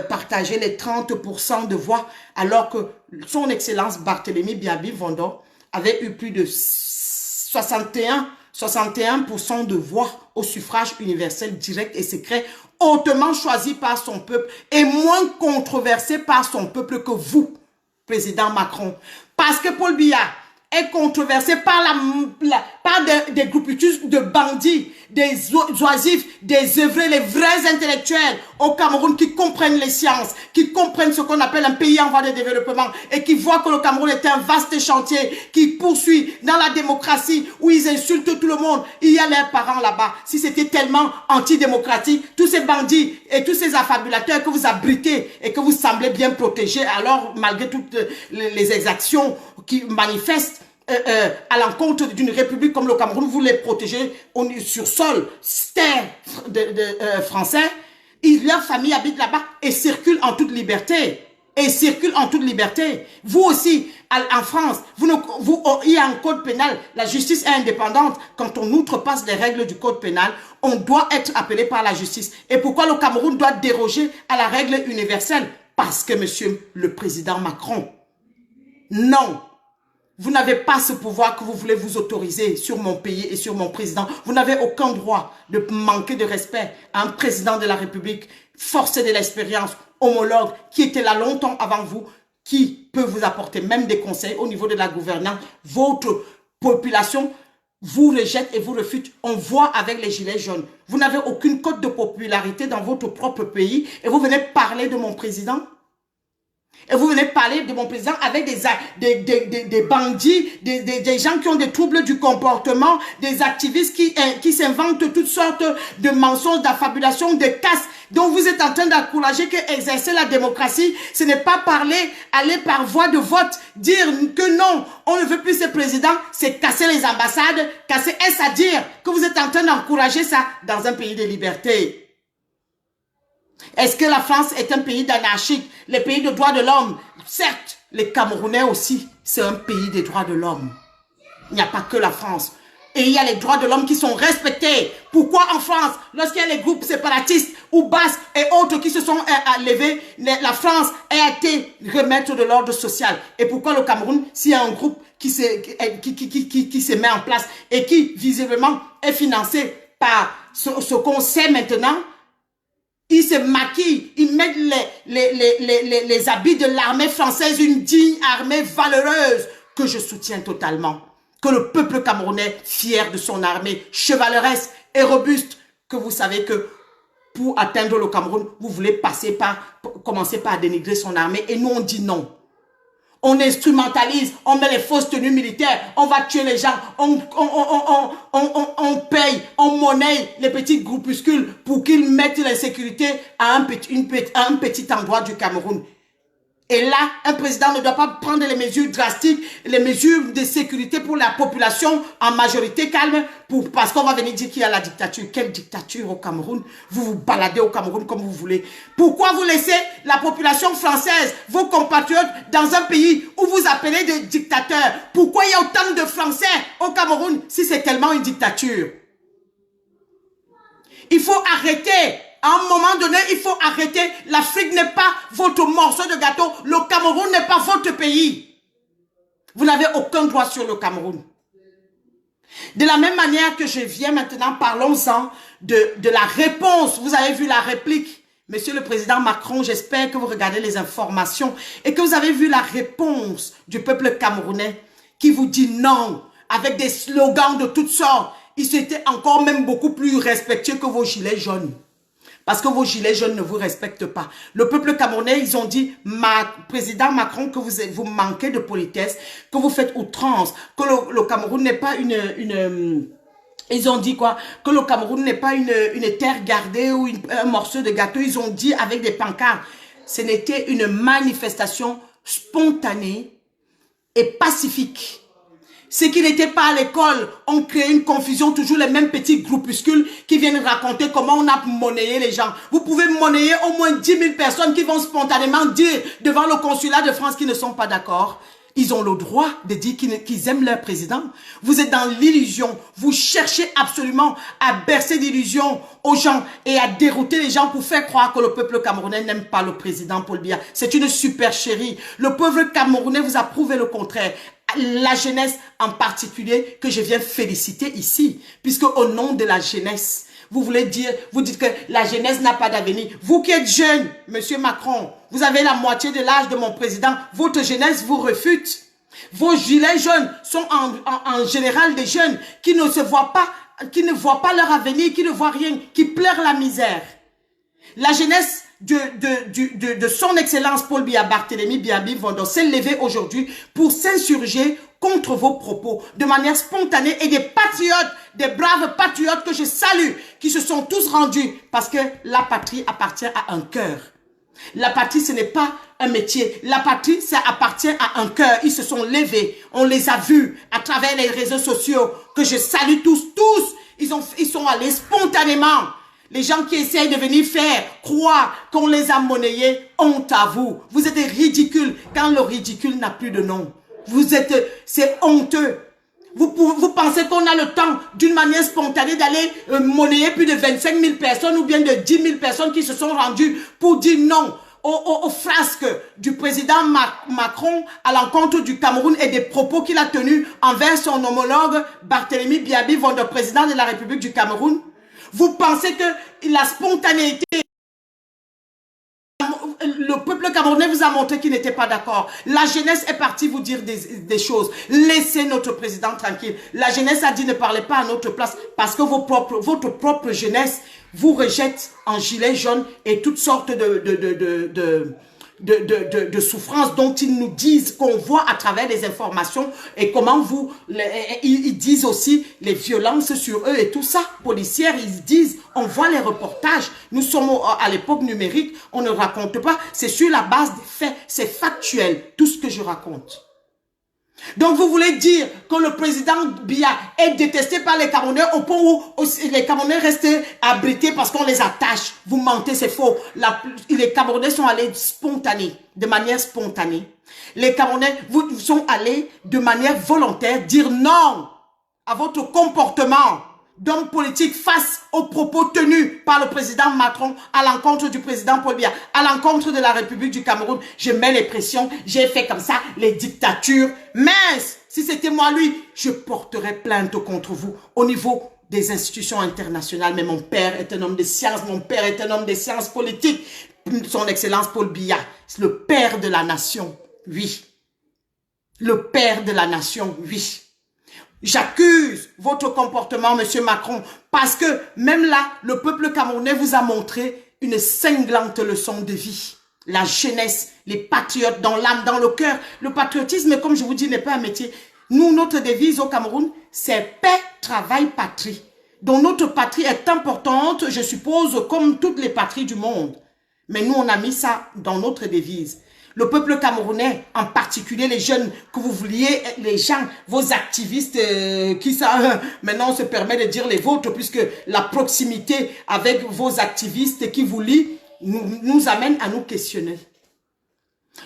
S1: partagés les 30% de voix. Alors que son excellence Barthélemy Biabi Vondor avait eu plus de 61% de voix au suffrage universel direct et secret, hautement choisi par son peuple et moins controversé par son peuple que vous, président Macron. Parce que Paul Biya est controversé par des groupuscules de bandits, des oisifs, des œuvrés, les vrais intellectuels au Cameroun qui comprennent les sciences, qui comprennent ce qu'on appelle un pays en voie de développement et qui voient que le Cameroun est un vaste chantier qui poursuit dans la démocratie où ils insultent tout le monde. Il y a leurs parents là-bas. Si c'était tellement antidémocratique, tous ces bandits et tous ces affabulateurs que vous abritez et que vous semblez bien protéger, alors malgré toutes les exactions qui manifestent à l'encontre d'une république comme le Cameroun, vous les protégez sur sol, terre français, leur famille habite là-bas et circule en toute liberté. Vous aussi, en France, il y a un code pénal, la justice est indépendante. Quand on outrepasse les règles du code pénal, on doit être appelé par la justice. Et pourquoi le Cameroun doit déroger à la règle universelle? Parce que, monsieur le président Macron, non. Vous n'avez pas ce pouvoir que vous voulez vous autoriser sur mon pays et sur mon président. Vous n'avez aucun droit de manquer de respect à un président de la République, forcé de l'expérience, homologue, qui était là longtemps avant vous, qui peut vous apporter même des conseils au niveau de la gouvernance. Votre population vous rejette et vous refute. On voit avec les gilets jaunes. Vous n'avez aucune cote de popularité dans votre propre pays et vous venez parler de mon président. Et vous venez parler de mon président avec des bandits, des gens qui ont des troubles du comportement, des activistes qui s'inventent toutes sortes de mensonges, d'affabulations, de casses. Donc vous êtes en train d'encourager que exercer la démocratie, ce n'est pas aller par voie de vote, dire que non, on ne veut plus ce président, c'est casser les ambassades, casser, est-ce à dire que vous êtes en train d'encourager ça dans un pays de liberté? Est-ce que la France est un pays d'anarchique, les pays de droits de l'homme? Certes, les Camerounais aussi, c'est un pays des droits de l'homme. Il n'y a pas que la France. Et il y a les droits de l'homme qui sont respectés. Pourquoi en France, lorsqu'il y a les groupes séparatistes ou basques et autres qui se sont levés, la France a été remettre de l'ordre social? Et pourquoi le Cameroun, s'il y a un groupe qui se met en place et qui visiblement est financé par ce qu'on sait maintenant, ils se maquillent, ils mettent les habits de l'armée française, une digne armée valeureuse que je soutiens totalement. Que le peuple camerounais, fier de son armée, chevaleresque et robuste, que vous savez que pour atteindre le Cameroun, vous voulez commencer par dénigrer son armée. Et nous, on dit non. On instrumentalise, on met les fausses tenues militaires, on va tuer les gens, on paye, on monnaie les petits groupuscules pour qu'ils mettent l'insécurité à un petit endroit du Cameroun. Et là, un président ne doit pas prendre les mesures drastiques, les mesures de sécurité pour la population en majorité calme, parce qu'on va venir dire qu'il y a la dictature. Quelle dictature au Cameroun? Vous vous baladez au Cameroun comme vous voulez. Pourquoi vous laissez la population française, vos compatriotes, dans un pays où vous appelez des dictateurs? Pourquoi il y a autant de Français au Cameroun si c'est tellement une dictature? Il faut arrêter. À un moment donné, il faut arrêter. L'Afrique n'est pas votre morceau de gâteau. Le Cameroun n'est pas votre pays. Vous n'avez aucun droit sur le Cameroun. De la même manière que je viens maintenant, parlons-en de la réponse. Vous avez vu la réplique. Monsieur le Président Macron, j'espère que vous regardez les informations et que vous avez vu la réponse du peuple camerounais qui vous dit non, avec des slogans de toutes sortes. Ils étaient encore même beaucoup plus respectueux que vos gilets jaunes. Parce que vos gilets jaunes ne vous respectent pas. Le peuple camerounais, ils ont dit, Président Macron, que vous manquez de politesse, que vous faites outrance, que le Cameroun n'est pas ils ont dit quoi? Que le Cameroun n'est pas une terre gardée ou un morceau de gâteau. Ils ont dit avec des pancartes. Ce n'était une manifestation spontanée et pacifique. Ceux qui n'étaient pas à l'école ont créé une confusion, toujours les mêmes petits groupuscules qui viennent raconter comment on a monnayé les gens. Vous pouvez monnayer au moins 10 000 personnes qui vont spontanément dire devant le consulat de France qu'ils ne sont pas d'accord. Ils ont le droit de dire qu'ils aiment leur président. Vous êtes dans l'illusion. Vous cherchez absolument à bercer d'illusions aux gens et à dérouter les gens pour faire croire que le peuple camerounais n'aime pas le président Paul Biya. C'est une supercherie. Le peuple camerounais vous a prouvé le contraire. La jeunesse en particulier que je viens féliciter ici, puisque au nom de la jeunesse, vous dites que la jeunesse n'a pas d'avenir. Vous qui êtes jeune, monsieur Macron, vous avez la moitié de l'âge de mon président, votre jeunesse vous refute. Vos gilets jaunes sont en général des jeunes qui ne voient pas leur avenir, qui ne voient rien, qui pleurent la misère. La jeunesse de son excellence Paul Biya Barthélémy Biaby Vondor s'est levé aujourd'hui pour s'insurger contre vos propos de manière spontanée et des patriotes, des braves patriotes que je salue, qui se sont tous rendus parce que la patrie appartient à un cœur. La patrie, ce n'est pas un métier. La patrie, ça appartient à un cœur. Ils se sont levés. On les a vus à travers les réseaux sociaux que je salue tous. Ils sont allés spontanément. Les gens qui essayent de venir faire croire qu'on les a monnayés, honte à vous. Vous êtes ridicules quand le ridicule n'a plus de nom. C'est honteux. Vous pensez qu'on a le temps d'une manière spontanée d'aller monnayer plus de 25 000 personnes ou bien de 10 000 personnes qui se sont rendues pour dire non. aux frasques du président Macron à l'encontre du Cameroun et des propos qu'il a tenus envers son homologue Barthélemy Biabi-Von, le président de la République du Cameroun? Vous pensez que la spontanéité, le peuple camerounais vous a montré qu'il n'était pas d'accord. La jeunesse est partie vous dire des choses. Laissez notre président tranquille. La jeunesse a dit ne parlez pas à notre place parce que votre propre jeunesse vous rejette en gilet jaune et toutes sortes de souffrances dont ils nous disent, qu'on voit à travers les informations et comment ils disent aussi les violences sur eux et tout ça, policières, ils disent, on voit les reportages, nous sommes à l'époque numérique, on ne raconte pas, c'est sur la base des faits, c'est factuel, tout ce que je raconte. Donc vous voulez dire que le président Biya est détesté par les Camerounais au point où les Camerounais restent abrités parce qu'on les attache. Vous mentez, c'est faux. Les Camerounais sont allés spontanés, de manière spontanée. Les Camerounais vous sont allés de manière volontaire dire non à votre comportement d'homme politique face aux propos tenus par le président Macron à l'encontre du président Paul Biya, à l'encontre de la République du Cameroun. Je mets les pressions, j'ai fait comme ça, les dictatures. Mince, si c'était moi lui, je porterais plainte contre vous au niveau des institutions internationales. Mais mon père est un homme de sciences, mon père est un homme de sciences politiques. Son Excellence Paul Biya, c'est le père de la nation, oui. Le père de la nation, oui. J'accuse votre comportement, monsieur Macron, parce que même là, le peuple camerounais vous a montré une cinglante leçon de vie. La jeunesse, les patriotes dans l'âme, dans le cœur. Le patriotisme, comme je vous dis, n'est pas un métier. Nous, notre devise au Cameroun, c'est paix, travail, patrie. Donc notre patrie est importante, je suppose, comme toutes les patries du monde. Mais nous, on a mis ça dans notre devise. Le peuple camerounais, en particulier les jeunes que vous vouliez, les gens, vos activistes qui ça, maintenant on se permet de dire les vôtres puisque la proximité avec vos activistes qui vous lient nous amène à nous questionner.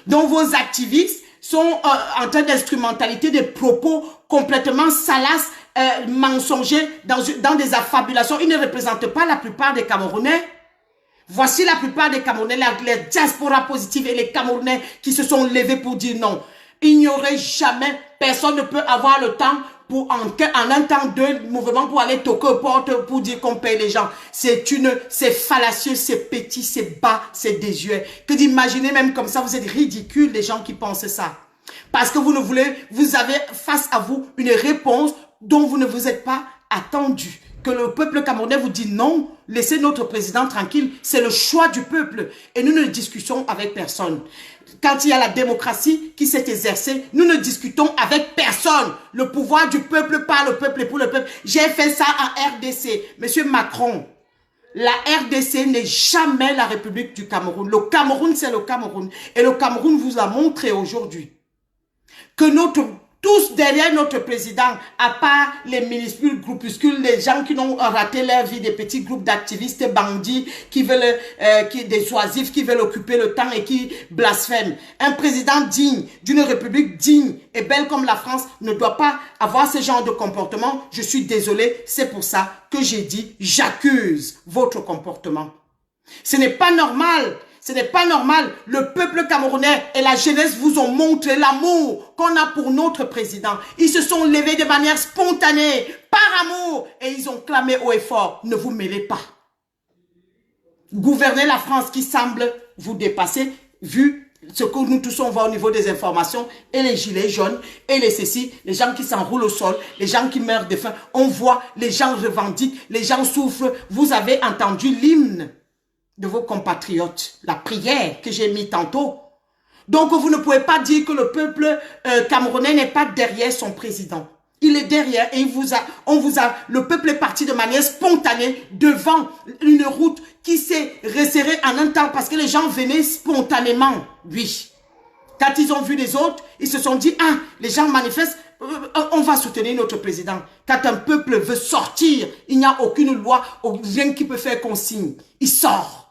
S1: Donc vos activistes sont en train d'instrumentaliser des propos complètement salaces, mensongers, dans des affabulations. Ils ne représentent pas la plupart des Camerounais. Voici la plupart des Camerounais, les diasporas positives et les Camerounais qui se sont levés pour dire non. Il n'y aurait jamais, personne ne peut avoir le temps pour en un temps de mouvement pour aller toquer aux portes pour dire qu'on paye les gens. C'est fallacieux, c'est petit, c'est bas, c'est désuet. Que d'imaginer même comme ça, vous êtes ridicules les gens qui pensent ça. Parce que vous avez face à vous une réponse dont vous ne vous êtes pas attendu. Que le peuple camerounais vous dit non, laissez notre président tranquille, c'est le choix du peuple. Et nous ne discutons avec personne. Quand il y a la démocratie qui s'est exercée, nous ne discutons avec personne. Le pouvoir du peuple par le peuple et pour le peuple. J'ai fait ça en RDC. Monsieur Macron, la RDC n'est jamais la République du Cameroun. Le Cameroun, c'est le Cameroun. Et le Cameroun vous a montré aujourd'hui que tous derrière notre président, à part les minuscules groupuscules, les gens qui n'ont raté leur vie, des petits groupes d'activistes bandits qui veulent, des oisifs qui veulent occuper le temps et qui blasphèment. Un président digne, d'une république digne et belle comme la France ne doit pas avoir ce genre de comportement. Je suis désolé, c'est pour ça que j'ai dit, j'accuse votre comportement. Ce n'est pas normal. Ce n'est pas normal. Le peuple camerounais et la jeunesse vous ont montré l'amour qu'on a pour notre président. Ils se sont levés de manière spontanée, par amour, et ils ont clamé haut et fort. Ne vous mêlez pas. Gouvernez la France qui semble vous dépasser, vu ce que nous tous on voit au niveau des informations, et les gilets jaunes, et les ceci, les gens qui s'enroulent au sol, les gens qui meurent de faim. On voit, les gens revendiquent, les gens souffrent. Vous avez entendu l'hymne de vos compatriotes, la prière que j'ai mis tantôt. Donc vous ne pouvez pas dire que le peuple camerounais n'est pas derrière son président. Il est derrière et le peuple est parti de manière spontanée devant une route qui s'est resserrée en un temps parce que les gens venaient spontanément. Oui. Quand ils ont vu les autres, ils se sont dit, ah, les gens manifestent, on va soutenir notre président. Quand un peuple veut sortir, il n'y a aucune loi, rien qui peut faire consigne. Il sort.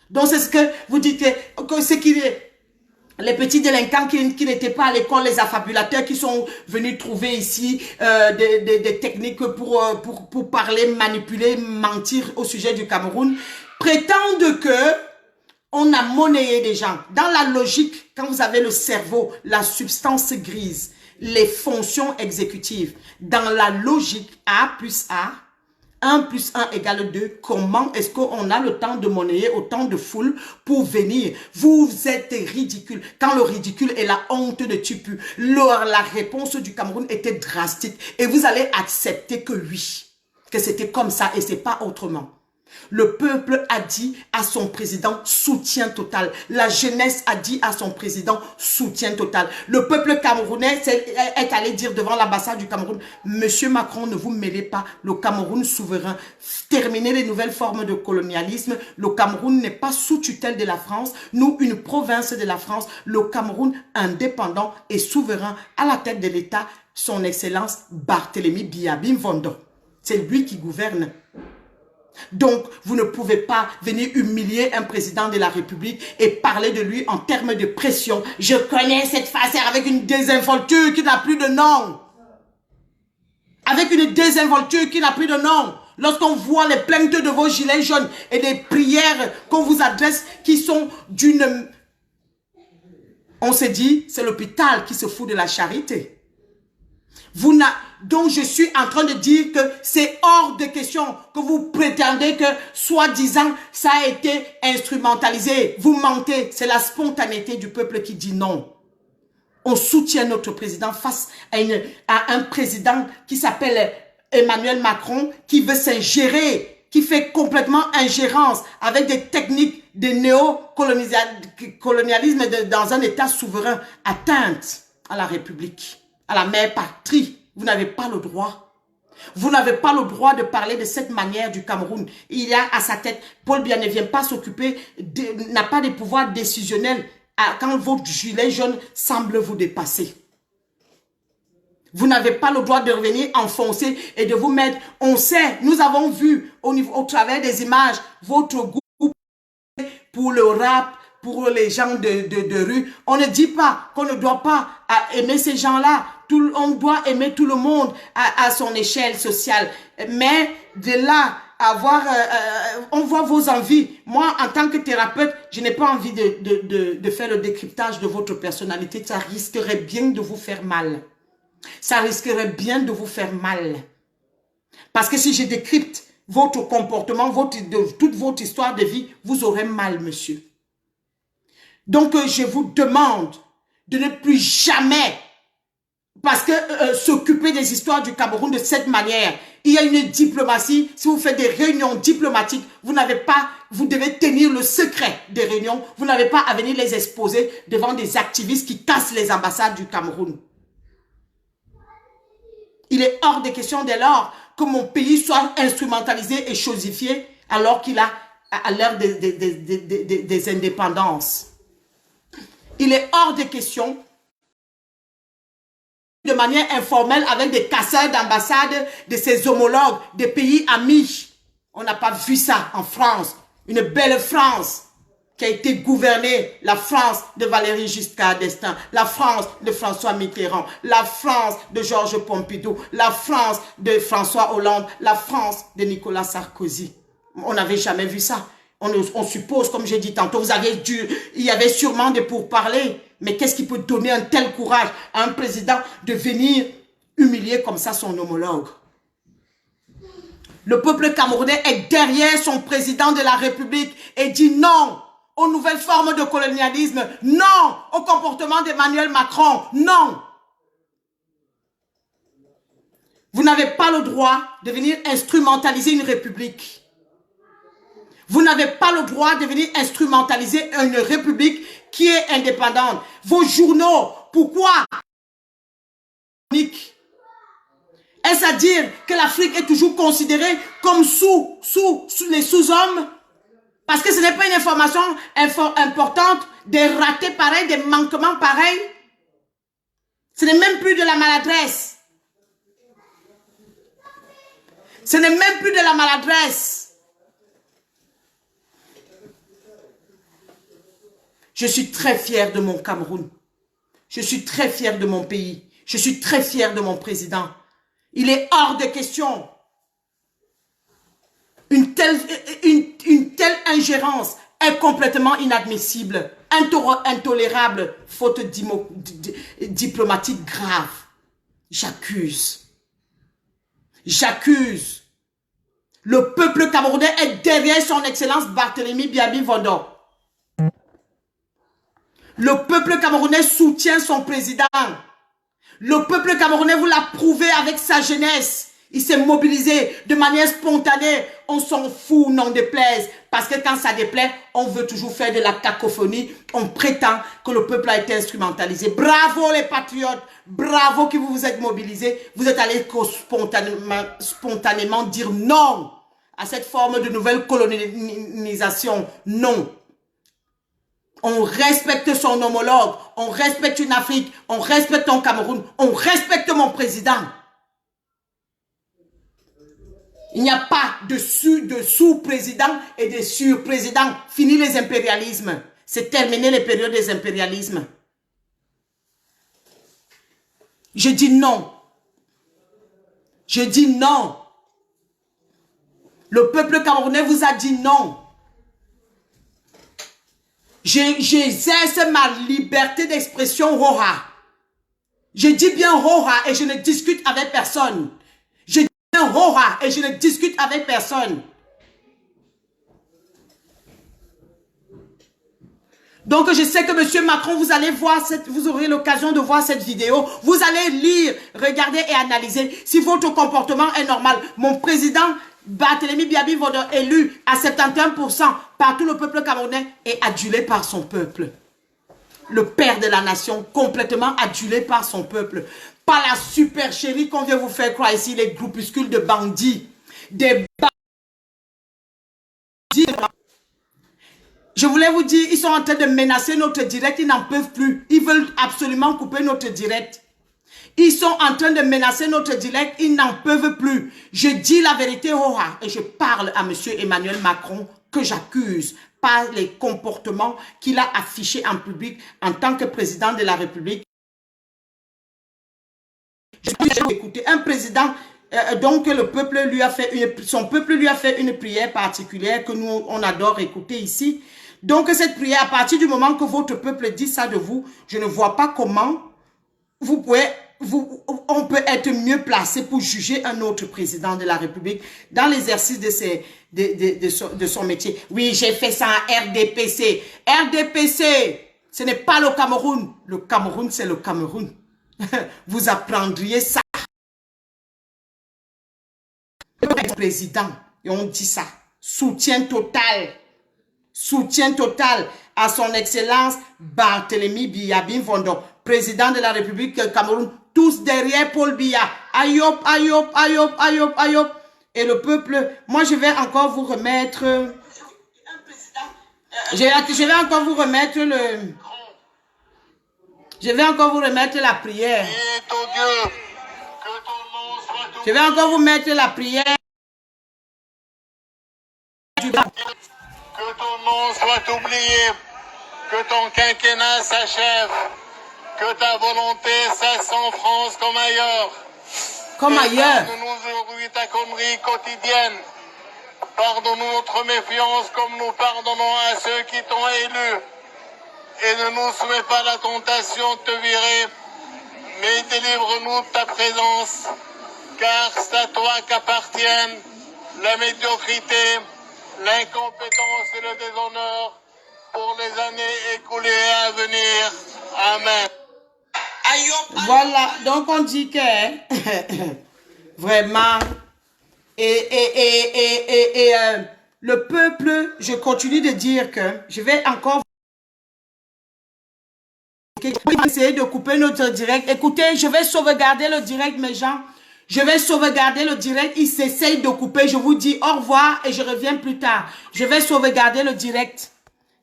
S1: Donc c'est ce que vous dites, que c'est qu'il est. Les petits délinquants qui n'étaient pas à l'école, les affabulateurs qui sont venus trouver ici des techniques pour parler, manipuler, mentir au sujet du Cameroun, prétendent que On a monnayé des gens. Dans la logique, quand vous avez le cerveau, la substance grise, les fonctions exécutives, dans la logique A plus A, 1 plus 1 égale 2, comment est-ce qu'on a le temps de monnayer autant de foule pour venir? Vous êtes ridicule. Quand le ridicule et la honte ne tuent plus, la réponse du Cameroun était drastique. Et vous allez accepter que oui, que c'était comme ça et c'est pas autrement. Le peuple a dit à son président soutien total. La jeunesse a dit à son président soutien total. Le peuple camerounais est allé dire devant l'ambassade du Cameroun, Monsieur Macron, ne vous mêlez pas, le Cameroun souverain. Terminez les nouvelles formes de colonialisme. Le Cameroun n'est pas sous tutelle de la France. Nous, une province de la France. Le Cameroun indépendant et souverain à la tête de l'État, son Excellence Barthélemy Biabim Vondo. C'est lui qui gouverne. Donc, vous ne pouvez pas venir humilier un président de la République et parler de lui en termes de pression. Je connais cette façade avec une désinvolture qui n'a plus de nom. Avec une désinvolture qui n'a plus de nom. Lorsqu'on voit les plaintes de vos gilets jaunes et les prières qu'on vous adresse qui sont d'une... On s'est dit, c'est l'hôpital qui se fout de la charité. Donc, je suis en train de dire que c'est hors de question que vous prétendez que, soi-disant, ça a été instrumentalisé. Vous mentez. C'est la spontanéité du peuple qui dit non. On soutient notre président face à un président qui s'appelle Emmanuel Macron, qui veut s'ingérer, qui fait complètement ingérence avec des techniques de néocolonialisme dans un État souverain, atteinte à la République, à la mère patrie. Vous n'avez pas le droit. Vous n'avez pas le droit de parler de cette manière du Cameroun. Il y a à sa tête, Paul Biya ne vient pas s'occuper, n'a pas de pouvoir décisionnel quand votre gilet jaune semble vous dépasser. Vous n'avez pas le droit de revenir enfoncer et de vous mettre. On sait, nous avons vu au travers des images, votre groupe pour le rap, pour les gens de rue. On ne dit pas qu'on ne doit pas aimer ces gens-là. On doit aimer tout le monde à son échelle sociale. Mais de là, on voit vos envies. Moi, en tant que thérapeute, je n'ai pas envie de faire le décryptage de votre personnalité. Ça risquerait bien de vous faire mal. Ça risquerait bien de vous faire mal. Parce que si je décrypte votre comportement, toute votre histoire de vie, vous aurez mal, monsieur. Donc, je vous demande de ne plus jamais, parce que s'occuper des histoires du Cameroun de cette manière, il y a une diplomatie. Si vous faites des réunions diplomatiques, vous devez tenir le secret des réunions. Vous n'avez pas à venir les exposer devant des activistes qui cassent les ambassades du Cameroun. Il est hors de question dès lors que mon pays soit instrumentalisé et chosifié alors qu'il a à l'heure des indépendances. Il est hors de question de manière informelle avec des casseurs d'ambassade de ses homologues, des pays amis. On n'a pas vu ça en France. Une belle France qui a été gouvernée, la France de Valéry Giscard d'Estaing, la France de François Mitterrand, la France de Georges Pompidou, la France de François Hollande, la France de Nicolas Sarkozy. On n'avait jamais vu ça. On suppose, comme j'ai dit tantôt, il y avait sûrement des pourparlers. Mais qu'est-ce qui peut donner un tel courage à un président de venir humilier comme ça son homologue? Le peuple camerounais est derrière son président de la République et dit non aux nouvelles formes de colonialisme, non au comportement d'Emmanuel Macron, non. Vous n'avez pas le droit de venir instrumentaliser une république. Vous n'avez pas le droit de venir instrumentaliser une république qui est indépendante. Vos journaux, pourquoi? Est-ce à dire que l'Afrique est toujours considérée comme les sous-hommes? Parce que ce n'est pas une information importante, des ratés pareils, des manquements pareils. Ce n'est même plus de la maladresse. Ce n'est même plus de la maladresse. Je suis très fier de mon Cameroun. Je suis très fier de mon pays. Je suis très fier de mon président. Il est hors de question. Une telle ingérence est complètement inadmissible, intolérable, faute diplomatique grave. J'accuse. J'accuse. Le peuple camerounais est derrière son excellence Barthélemy Biabi Vondor. Le peuple camerounais soutient son président. Le peuple camerounais vous l'a prouvé avec sa jeunesse. Il s'est mobilisé de manière spontanée. On s'en fout, n'en déplaise. Parce que quand ça déplaît, on veut toujours faire de la cacophonie. On prétend que le peuple a été instrumentalisé. Bravo les patriotes. Bravo que vous vous êtes mobilisés. Vous êtes allés spontanément dire non à cette forme de nouvelle colonisation. Non. On respecte son homologue. On respecte une Afrique. On respecte un Cameroun. On respecte mon président. Il n'y a pas de sous-président et de sur-président. Fini les impérialismes. C'est terminé les périodes des impérialismes. Je dis non. Je dis non. Le peuple camerounais vous a dit non. J'exerce ma liberté d'expression Roha. Je dis bien Roha et je ne discute avec personne. Je dis bien Roha et je ne discute avec personne. Donc je sais que M. Macron, vous allez voir vous aurez l'occasion de voir cette vidéo. Vous allez lire, regarder et analyser si votre comportement est normal. Mon président Barthélemy Biabi Vondor, élu à 71% par tout le peuple camerounais, est adulé par son peuple. Le père de la nation, complètement adulé par son peuple. Par la supercherie qu'on vient vous faire croire ici, les groupuscules de bandits. Des bandits. Je voulais vous dire, ils sont en train de menacer notre direct, ils n'en peuvent plus. Ils veulent absolument couper notre direct. Ils sont en train de menacer notre direct, ils n'en peuvent plus. Je dis la vérité, Roha, et je parle à M. Emmanuel Macron que j'accuse par les comportements qu'il a affichés en public en tant que président de la République. Je vais écouter un président, donc le peuple lui a fait son peuple lui a fait une prière particulière que nous, on adore écouter ici. Donc cette prière, à partir du moment que votre peuple dit ça de vous, je ne vois pas comment vous pouvez... on peut être mieux placé pour juger un autre président de la République dans l'exercice de son métier. Oui, j'ai fait ça en RDPC. RDPC, ce n'est pas le Cameroun. Le Cameroun, c'est le Cameroun. Vous apprendriez ça. Le président, et on dit ça, soutien total à son excellence Barthélemy Biabi Vondor, président de la République Cameroun, tous derrière Paul Biya. Ayop, ayop, ayop, ayop, ayop. Et le peuple, moi je vais encore vous remettre, je vais encore vous remettre la prière. Je vais encore vous mettre la prière.
S2: Que ton nom soit oublié, que ton quinquennat s'achève, que ta volonté cesse en France comme ailleurs.
S1: Comme ailleurs.
S2: Pardonne-nous aujourd'hui ta connerie quotidienne. Pardonne-nous notre méfiance comme nous pardonnons à ceux qui t'ont élu. Et ne nous soumets pas la tentation de te virer, mais délivre-nous de ta présence, car c'est à toi qu'appartiennent la médiocrité, l'incompétence et le déshonneur pour les années écoulées et à venir. Amen.
S1: Voilà, donc on dit que vraiment le peuple, je continue de dire que je vais encore essayer de couper notre direct. Écoutez, je vais sauvegarder le direct, mes gens. Je vais sauvegarder le direct. Il s'essaye de couper. Je vous dis au revoir et je reviens plus tard. Je vais sauvegarder le direct.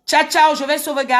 S1: Ciao, ciao. Je vais sauvegarder.